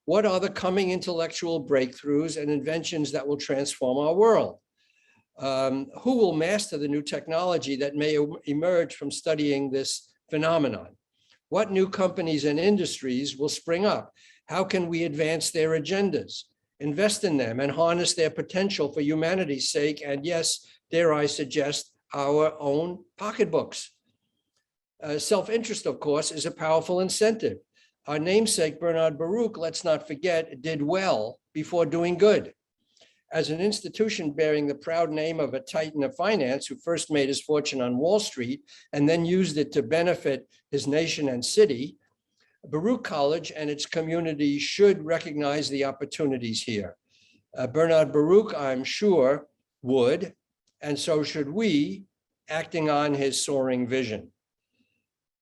What are the coming intellectual breakthroughs and inventions that will transform our world? Who will master the new technology that may emerge from studying this phenomenon? What new companies and industries will spring up? How can we advance their agendas, invest in them, and harness their potential for humanity's sake? And yes, dare I suggest, our own pocketbooks. Self-interest, of course, is a powerful incentive. Our namesake, Bernard Baruch, let's not forget, did well before doing good. As an institution bearing the proud name of a titan of finance who first made his fortune on Wall Street and then used it to benefit his nation and city, Baruch College and its community should recognize the opportunities here. Bernard Baruch, I'm sure, would, and so should we, acting on his soaring vision.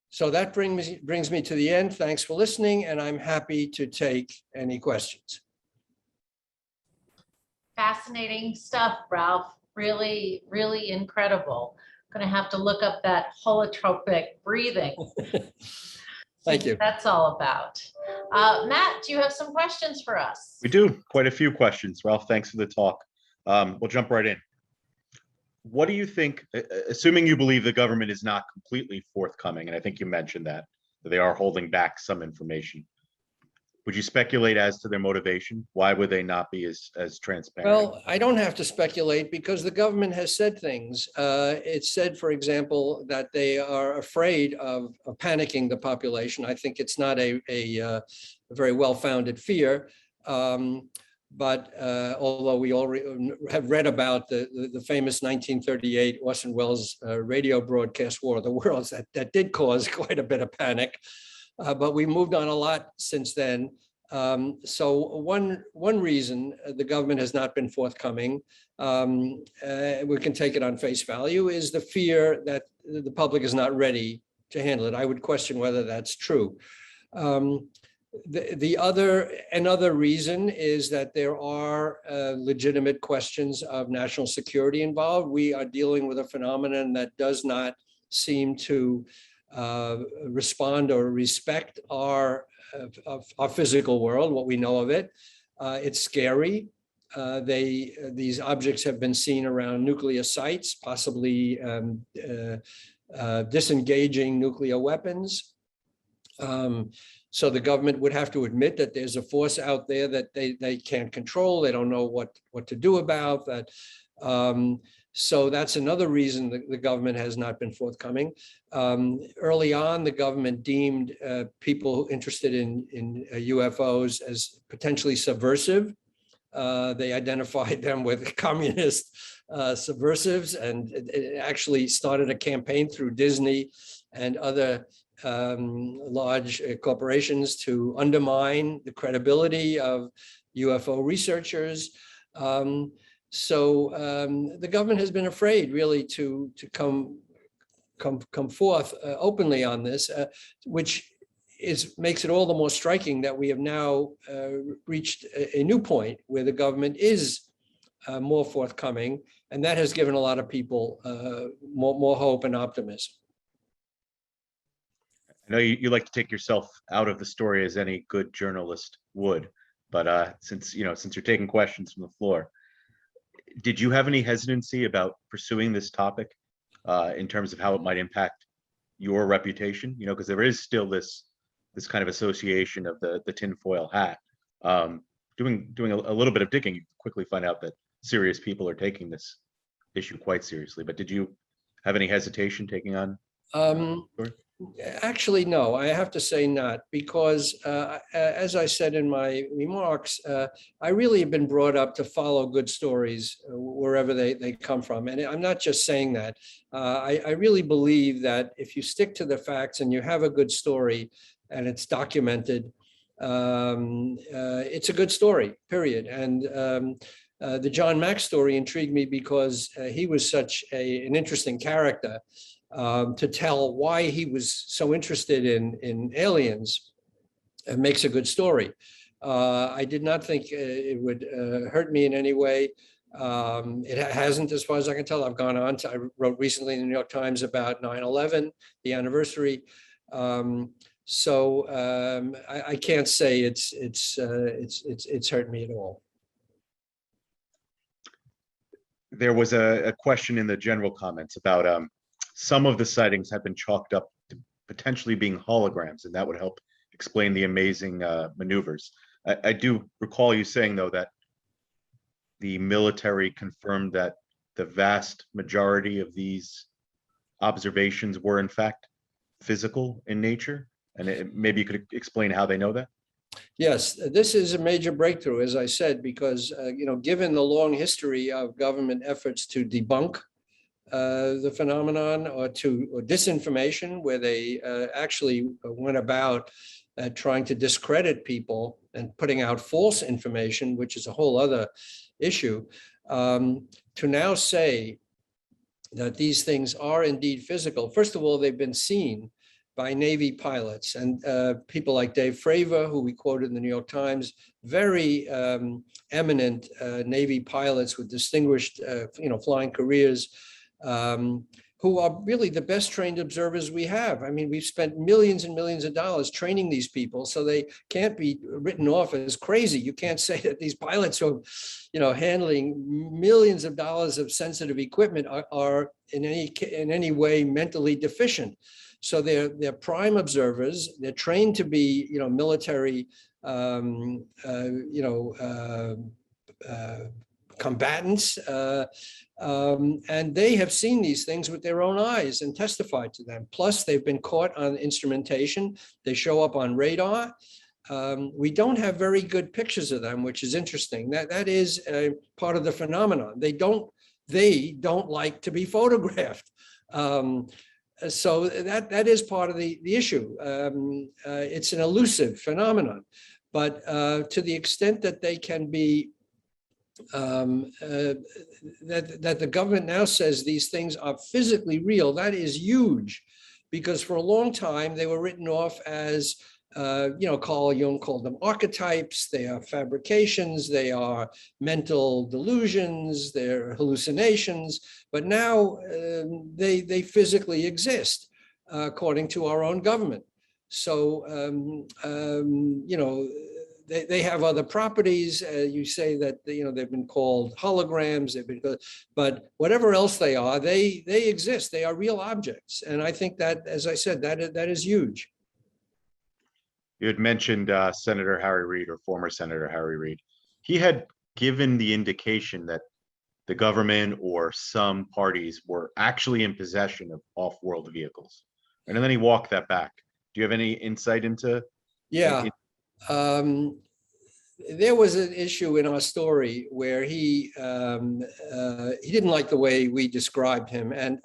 So that brings me to the end. Thanks for listening, and I'm happy to take any questions. Fascinating stuff, Ralph. Really, really incredible. Going to have to look up that holotropic breathing. Thank you. That's all about. Matt, do you have some questions for us? We do. Quite a few questions. Ralph, thanks for the talk. We'll jump right in. What do you think, assuming you believe the government is not completely forthcoming, and I think you mentioned that they are holding back some information, would you speculate as to their motivation? Why would they not be as transparent? Well, I don't have to speculate because the government has said things. It said, for example, that they are afraid of panicking the population. I think it's not a very well-founded fear. But although we all have read about the famous 1938 Orson Welles radio broadcast War of the Worlds, that did cause quite a bit of panic. But we moved on a lot since then. So one reason the government has not been forthcoming, we can take it on face value, is the fear that the public is not ready to handle it. I would question whether that's true. Another reason is that there are legitimate questions of national security involved. We are dealing with a phenomenon that does not seem to respond or respect our physical world, what we know of it. It's scary. These objects have been seen around nuclear sites, possibly disengaging nuclear weapons. So the government would have to admit that there's a force out there that they can't control. They don't know what to do about that. So that's another reason the government has not been forthcoming. Early on, the government deemed people interested in UFOs as potentially subversive. They identified them with communist subversives, and it actually started a campaign through Disney and other large corporations to undermine the credibility of UFO researchers. So the government has been afraid really to come forth openly on this, which makes it all the more striking that we have now reached a new point where the government is more forthcoming. And that has given a lot of people more hope and optimism. I know you like to take yourself out of the story as any good journalist would, but since you're taking questions from the floor, did you have any hesitancy about pursuing this topic in terms of how it might impact your reputation? Because there is still this kind of association of the tinfoil hat. Doing a little bit of digging, you quickly find out that serious people are taking this issue quite seriously. But did you have any hesitation taking on? Actually, no, I have to say not, because as I said in my remarks, I really have been brought up to follow good stories wherever they come from. And I'm not just saying that. I really believe that if you stick to the facts and you have a good story and it's documented, it's a good story, period. And the John Mack story intrigued me because he was such an interesting character. To tell why he was so interested in aliens makes a good story. I did not think it would hurt me in any way. It hasn't, as far as I can tell. I've gone on to, I wrote recently in the New York Times about 9/11, the anniversary. I can't say it's hurt me at all. There was a question in the general comments about some of the sightings have been chalked up to potentially being holograms, and that would help explain the amazing maneuvers. I do recall you saying, though, that the military confirmed that the vast majority of these observations were in fact physical in nature, and maybe you could explain how they know that. Yes, this is a major breakthrough, as I said, because given the long history of government efforts to debunk the phenomenon or disinformation, where they actually went about trying to discredit people and putting out false information, which is a whole other issue, to now say that these things are indeed physical. First of all, they've been seen by Navy pilots and people like Dave Fravor, who we quoted in the New York Times, very eminent Navy pilots with distinguished flying careers, who are really the best trained observers we have. I mean, we've spent millions and millions of dollars training these people, so they can't be written off as crazy. You can't say that these pilots who are handling millions of dollars of sensitive equipment are in any way mentally deficient. So they're prime observers. They're trained to be military combatants, and they have seen these things with their own eyes and testified to them. Plus, they've been caught on instrumentation. They show up on radar. We don't have very good pictures of them, which is interesting. That is a part of the phenomenon. They don't like to be photographed. So that is part of the issue. It's an elusive phenomenon, but to the extent that they can be that the government now says these things are physically real, that is huge, because for a long time they were written off as Carl Jung called them archetypes. They are fabrications, they are mental delusions, they're hallucinations, but now they physically exist according to our own government. So they have other properties. You say that they've been called holograms, but whatever else they are, they exist. They are real objects, and I think that, as I said, that is huge. You had mentioned Senator Harry Reid, or former Senator Harry Reid. He had given the indication that the government or some parties were actually in possession of off-world vehicles, and then he walked that back. Do you have any insight into? Yeah. There was an issue in our story where he didn't like the way we described him, and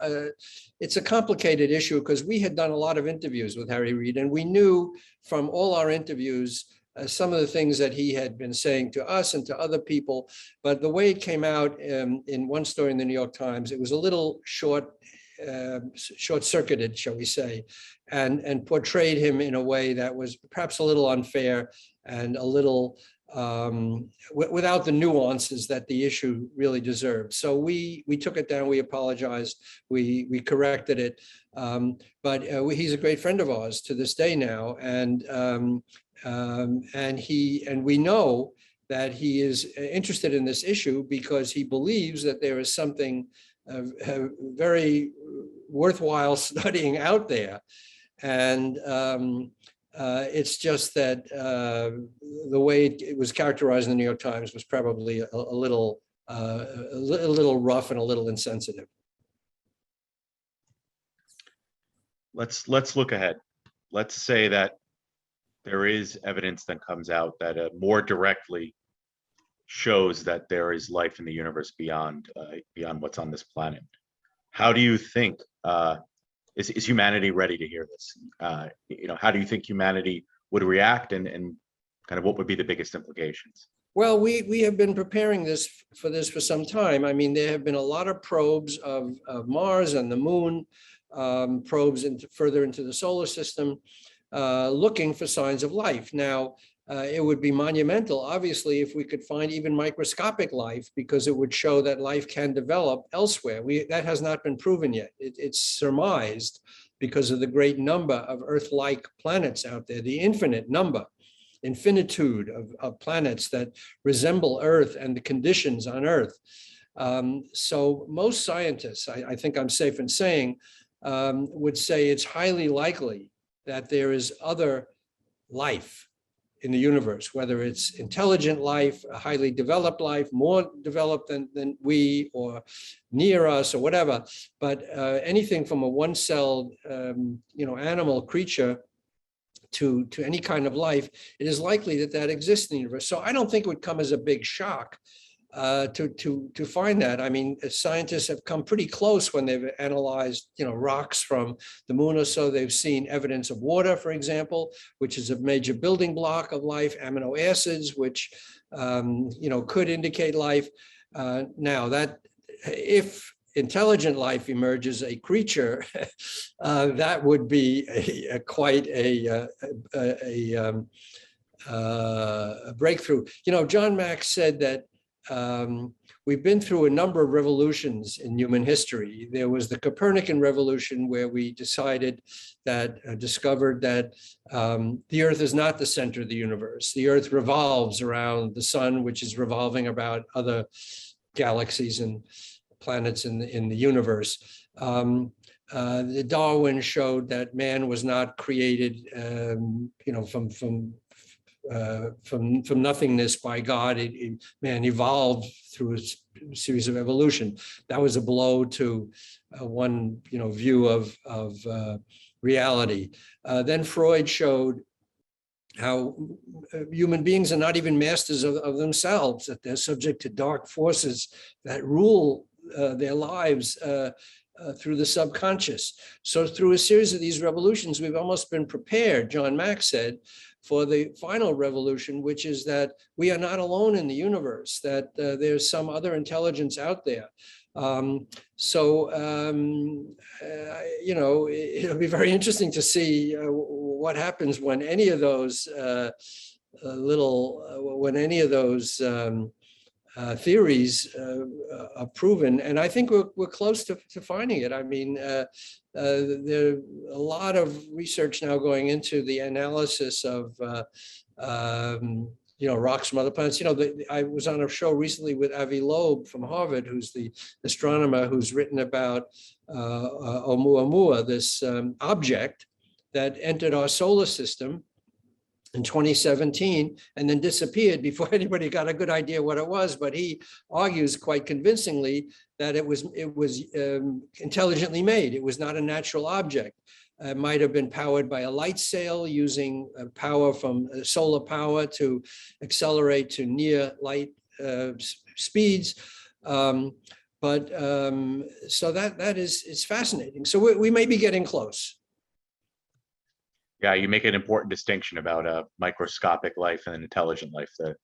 it's a complicated issue because we had done a lot of interviews with Harry Reid, and we knew from all our interviews some of the things that he had been saying to us and to other people. But the way it came out in one story in the New York Times, it was a little short-circuited, shall we say, and portrayed him in a way that was perhaps a little unfair. and a little without the nuances that the issue really deserves. So we took it down, we apologized, we corrected it. But he's a great friend of ours to this day now, and we know that he is interested in this issue because he believes that there is something very worthwhile studying out there. And it's just that the way it was characterized in the New York Times was probably a little rough and a little insensitive. Let's look ahead. Let's say that there is evidence that comes out that more directly shows that there is life in the universe beyond what's on this planet. How do you think is humanity ready to hear this? How do you think humanity would react, and kind of what would be the biggest implications? Well, we have been preparing for this for some time. I mean, there have been a lot of probes of Mars and the moon, probes further into the solar system, looking for signs of life. Now, it would be monumental, obviously, if we could find even microscopic life, because it would show that life can develop elsewhere. That has not been proven yet. It's surmised because of the great number of Earth-like planets out there, the infinitude of planets that resemble Earth and the conditions on Earth. So most scientists, I think I'm safe in saying, would say it's highly likely that there is other life in the universe, whether it's intelligent life, a highly developed life, more developed than we, or near us, or whatever. But anything from a one-celled, animal creature to any kind of life, it is likely that exists in the universe. So I don't think it would come as a big shock to find that. I mean, scientists have come pretty close when they've analyzed, rocks from the moon or so. They've seen evidence of water, for example, which is a major building block of life, amino acids, which, could indicate life. Now, that if intelligent life emerges, a creature, that would be quite a breakthrough. John Mack said that we've been through a number of revolutions in human history. There was the Copernican revolution, where we discovered that the Earth is not the center of the universe. The Earth revolves around the sun, which is revolving about other galaxies and planets in the universe. Darwin showed that man was not created, from nothingness by God. Man evolved through a series of evolution. That was a blow to one view of reality. Then Freud showed how human beings are not even masters of themselves, that they're subject to dark forces that rule their lives through the subconscious. So through a series of these revolutions, we've almost been prepared, John Mack said, for the final revolution, which is that we are not alone in the universe, that there's some other intelligence out there. It'll be very interesting to see what happens when any of those theories are proven, and I think we're close to finding it. I mean, there are a lot of research now going into the analysis of rocks from other planets. I was on a show recently with Avi Loeb from Harvard, who's the astronomer who's written about Oumuamua, this object that entered our solar system in 2017 and then disappeared before anybody got a good idea what it was. But he argues quite convincingly that it was intelligently made. It was not a natural object. It might have been powered by a light sail, using power from solar power to accelerate to near light speeds. So it's fascinating. So we may be getting close. Yeah, you make an important distinction about microscopic life and intelligent life. The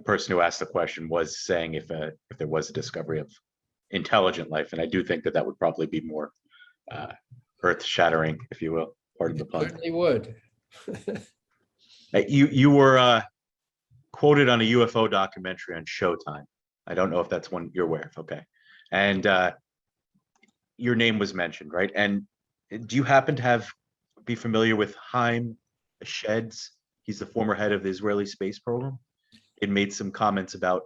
person who asked the question was saying if there was a discovery of intelligent life, and I do think that would probably be more earth-shattering, if you will. Pardon the pun. Certainly would. You were quoted on a UFO documentary on Showtime. I don't know if that's one you're aware of. Okay. And your name was mentioned, right? And do you happen to be familiar with Haim Sheds? He's the former head of the Israeli space program. It made some comments about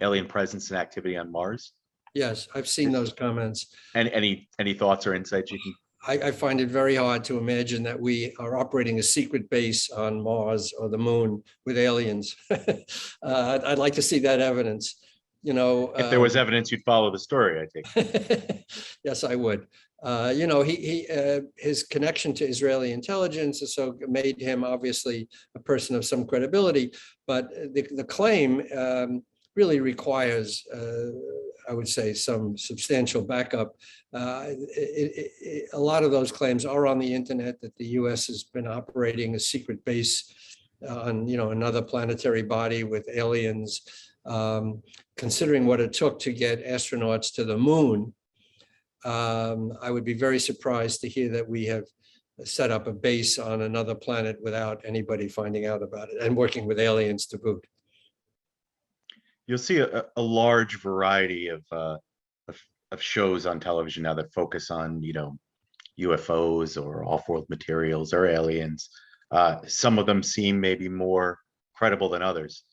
alien presence and activity on Mars. Yes, I've seen those comments. And any thoughts or insights you can? I find it very hard to imagine that we are operating a secret base on Mars or the moon with aliens. I'd like to see that evidence. You know, if there was evidence, you'd follow the story, I think. Yes, I would. You know, his connection to Israeli intelligence so made him obviously a person of some credibility. But the claim really requires, I would say, some substantial backup. A lot of those claims are on the internet, that the U.S. has been operating a secret base on, you know, another planetary body with aliens. Considering what it took to get astronauts to the moon, I would be very surprised to hear that we have set up a base on another planet without anybody finding out about it, and working with aliens to boot. You'll see a large variety of shows on television now that focus on, you know, UFOs or off-world materials or aliens. Some of them seem maybe more credible than others.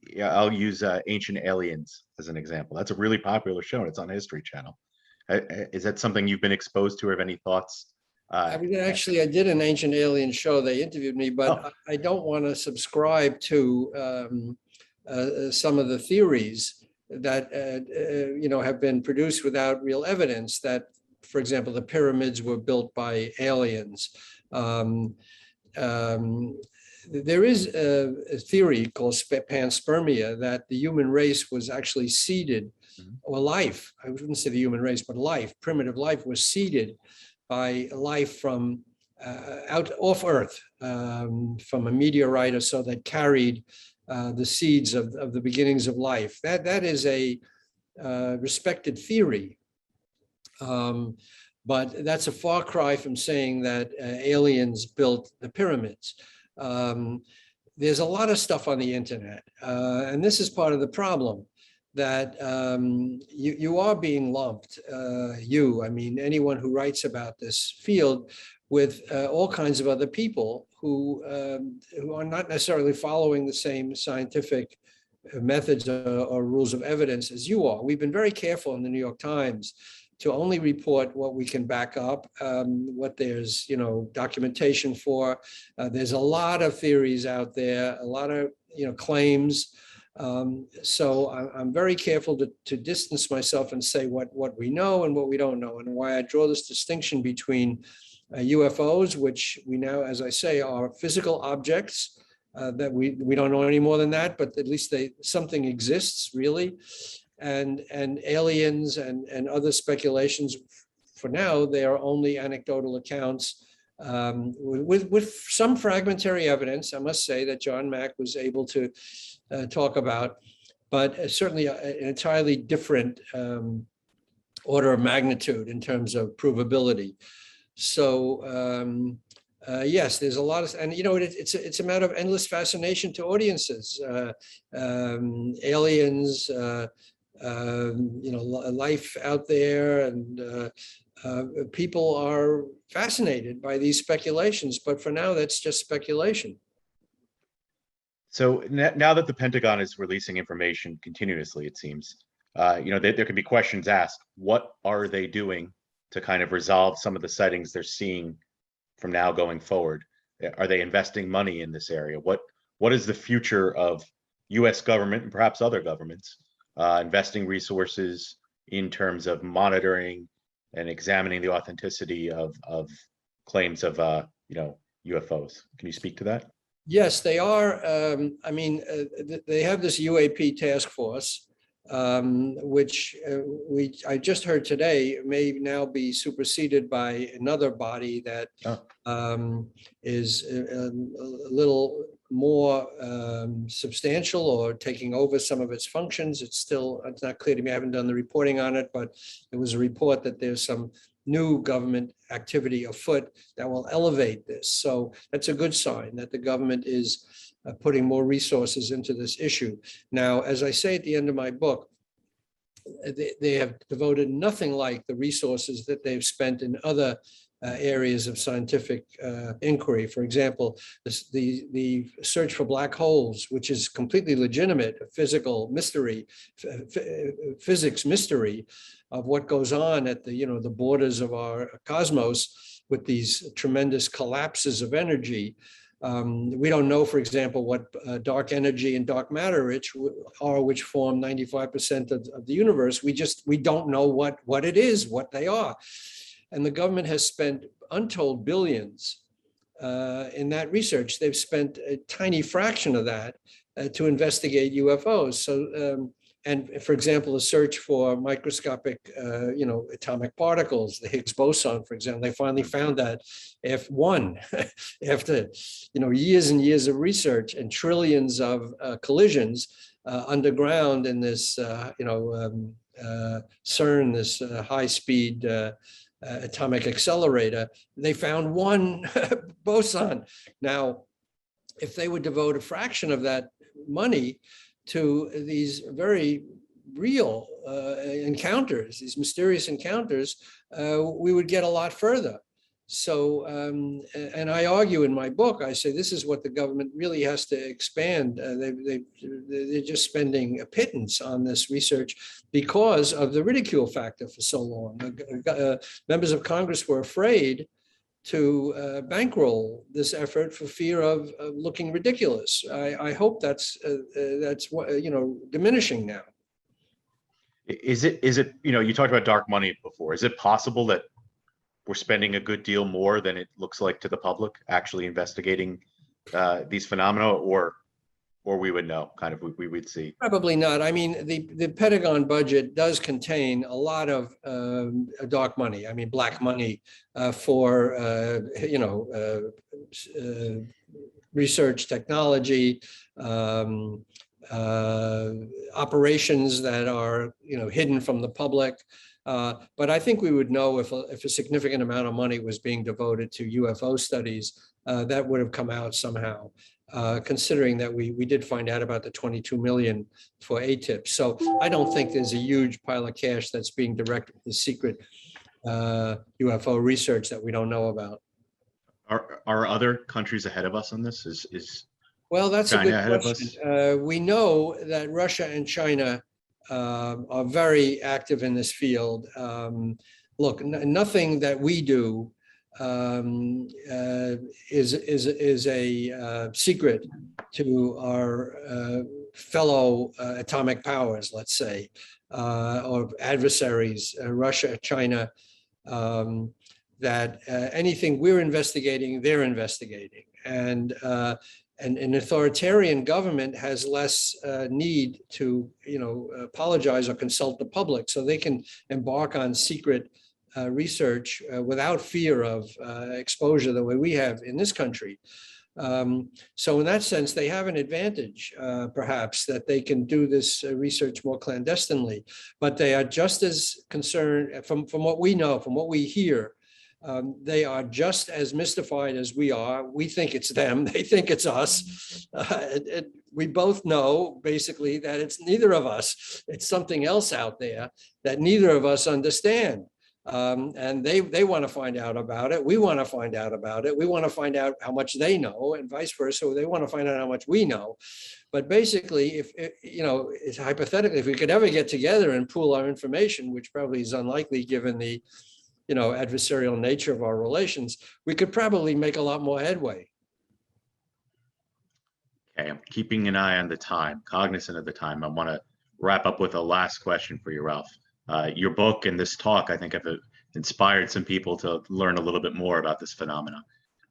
Yeah, I'll use Ancient Aliens as an example. That's a really popular show, and it's on History Channel. Is that something you've been exposed to, or have any thoughts? I mean, actually, I did an Ancient Alien show. They interviewed me, but I don't want to subscribe to some of the theories that you know, have been produced without real evidence. That, for example, the pyramids were built by aliens. There is a theory called panspermia, that the human race was actually seeded, or life, I wouldn't say the human race, but life, primitive life, was seeded by life from off Earth, from a meteorite or so that carried the seeds of the beginnings of life. That is a respected theory. But that's a far cry from saying that aliens built the pyramids. There's a lot of stuff on the internet, and this is part of the problem, that you are being lumped, I mean, anyone who writes about this field, with all kinds of other people who are not necessarily following the same scientific methods or rules of evidence as you are. We've been very careful in the New York Times to only report what we can back up, what there's, you know, documentation for. There's a lot of theories out there, a lot of, you know, claims. So I'm very careful to distance myself and say what we know and what we don't know, and why I draw this distinction between UFOs, which we now, as I say, are physical objects that we don't know any more than that, but at least something exists really. And aliens and other speculations, for now, they are only anecdotal accounts with some fragmentary evidence, I must say, that John Mack was able to talk about, but certainly an entirely different order of magnitude in terms of provability. So yes, there's a lot of, and you know, it's a matter of endless fascination to audiences. Aliens, you know, life out there, and people are fascinated by these speculations. But for now, that's just speculation. So now that the Pentagon is releasing information continuously, it seems, you know, there can be questions asked. What are they doing to kind of resolve some of the sightings they're seeing from now going forward? Are they investing money in this area? What is the future of U.S. government and perhaps other governments investing resources in terms of monitoring and examining the authenticity of claims of you know, UFOs? Can you speak to that? Yes, they are. I mean, they have this UAP task force, which I just heard today may now be superseded by another body that is a little more substantial, or taking over some of its functions. It's not clear to me. I haven't done the reporting on it, but there was a report that there's some new government activity afoot that will elevate this. So that's a good sign that the government is putting more resources into this issue. Now, as I say at the end of my book, they have devoted nothing like the resources that they've spent in other areas of scientific inquiry. For example, the search for black holes, which is completely legitimate, a physical mystery, physics mystery of what goes on at the the borders of our cosmos with these tremendous collapses of energy. We don't know, for example, what dark energy and dark matter which form 95% of the universe. We don't know what it is, what they are. And the government has spent untold billions in that research. They've spent a tiny fraction of that to investigate UFOs. So, and for example, the search for microscopic, atomic particles, the Higgs boson, for example, they finally found that after years and years of research and trillions of collisions underground in this, CERN, this high-speed atomic accelerator. They found one boson. Now, if they would devote a fraction of that money to these very real encounters, these mysterious encounters, we would get a lot further. So, and I argue in my book, I say this is what the government really has to expand. They're just spending a pittance on this research because of the ridicule factor for so long. Members of Congress were afraid to bankroll this effort for fear of looking ridiculous. I hope that's diminishing now. Is it you talked about dark money before. Is it possible that we're spending a good deal more than it looks like to the public actually investigating these phenomena, or we would know, we would see? Probably not. I mean, the Pentagon budget does contain a lot of dark money. I mean, black money for research, technology, operations that are hidden from the public. But I think we would know if a significant amount of money was being devoted to UFO studies, that would have come out somehow, considering that we did find out about the 22 million for ATIP. So I don't think there's a huge pile of cash that's being directed to secret UFO research that we don't know about. Are other countries ahead of us on this? Well, that's China a good question. We know that Russia and China are very active in this field. Look, nothing that we do is a secret to our fellow atomic powers, let's say, or adversaries, Russia, China, that anything we're investigating, they're investigating. And an authoritarian government has less need to, apologize or consult the public, so they can embark on secret research without fear of exposure the way we have in this country. So in that sense, they have an advantage, perhaps, that they can do this research more clandestinely. But they are just as concerned, from what we know, from what we hear, they are just as mystified as we are. We think it's them, they think it's us. We both know, basically, that it's neither of us. It's something else out there that neither of us understand. And they want to find out about it. We want to find out about it. We want to find out how much they know, and vice versa. They want to find out how much we know. But basically, if it's hypothetically, if we could ever get together and pool our information, which probably is unlikely given the adversarial nature of our relations, we could probably make a lot more headway. Okay, I'm keeping an eye on the time, cognizant of the time. I want to wrap up with a last question for you, Ralph. Your book and this talk, I think, have inspired some people to learn a little bit more about this phenomena.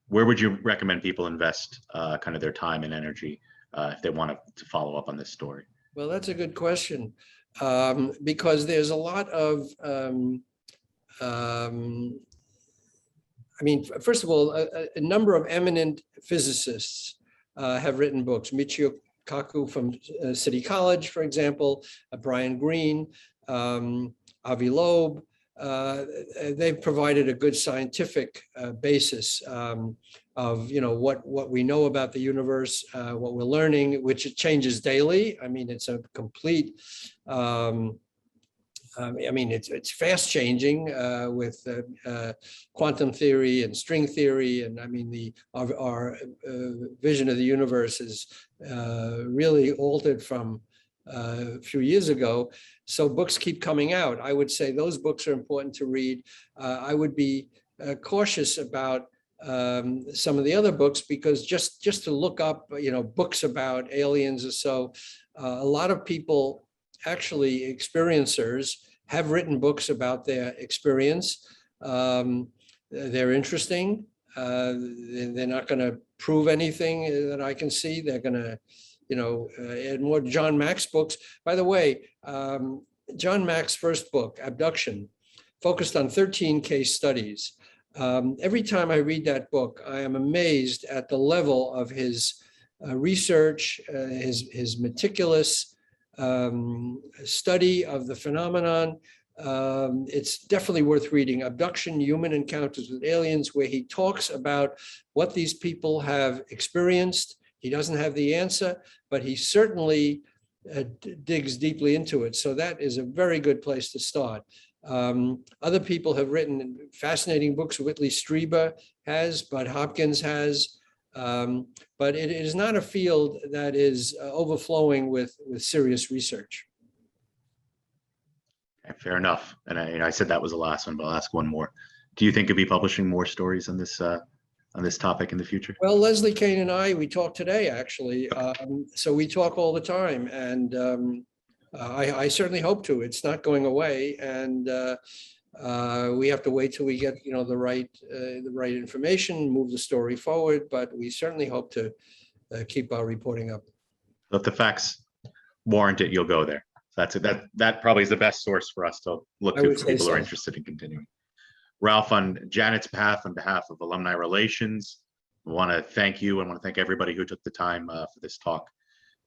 Where would you recommend people invest kind of their time and energy if they want to follow up on this story? Well, that's a good question, because there's a lot of first of all, a number of eminent physicists have written books. Michio Kaku from City College, for example, Brian Greene, Avi Loeb, they've provided a good scientific basis of what we know about the universe, what we're learning, which it changes daily. I mean, it's a complete. It's fast changing with quantum theory and string theory, and I mean our vision of the universe is really altered from a few years ago. So books keep coming out. I would say those books are important to read. I would be cautious about some of the other books, because just to look up, books about aliens or so, a lot of people, actually experiencers, have written books about their experience. They're interesting. They're not going to prove anything that I can see. They're going to, and more John Mack's books. By the way, John Mack's first book, Abduction, focused on 13 case studies. Every time I read that book, I am amazed at the level of his research, his meticulous study of the phenomenon. It's definitely worth reading. Abduction, Human Encounters with Aliens, where he talks about what these people have experienced. He doesn't have the answer, but he certainly digs deeply into it. So that is a very good place to start. Other people have written fascinating books. Whitley Strieber has, Bud Hopkins has. But it is not a field that is overflowing with serious research. Okay, fair enough. And I said that was the last one, but I'll ask one more. Do you think you'll be publishing more stories on this topic in the future? Well, Leslie Kane and we talked today, actually. So we talk all the time, and I certainly hope to. It's not going away, and we have to wait till we get the right information, move the story forward. But we certainly hope to keep our reporting up. If the facts warrant it, you'll go there. So that probably is the best source for us to look to for people who are interested in continuing. Ralph, on Janet's behalf, on behalf of Alumni Relations, I want to thank you and want to thank everybody who took the time for this talk.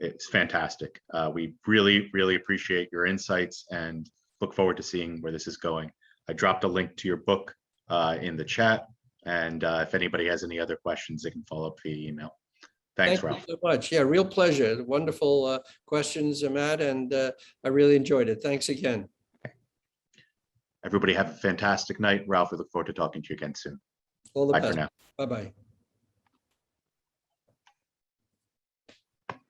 It's fantastic. We really, really appreciate your insights and look forward to seeing where this is going. I dropped a link to your book in the chat, and if anybody has any other questions, they can follow up via email. Thanks, Ralph. Thank you so much. Yeah, real pleasure. Wonderful questions, Matt, and I really enjoyed it. Thanks again. Everybody have a fantastic night. Ralph, we look forward to talking to you again soon. All the Bye best. for now. Bye-bye.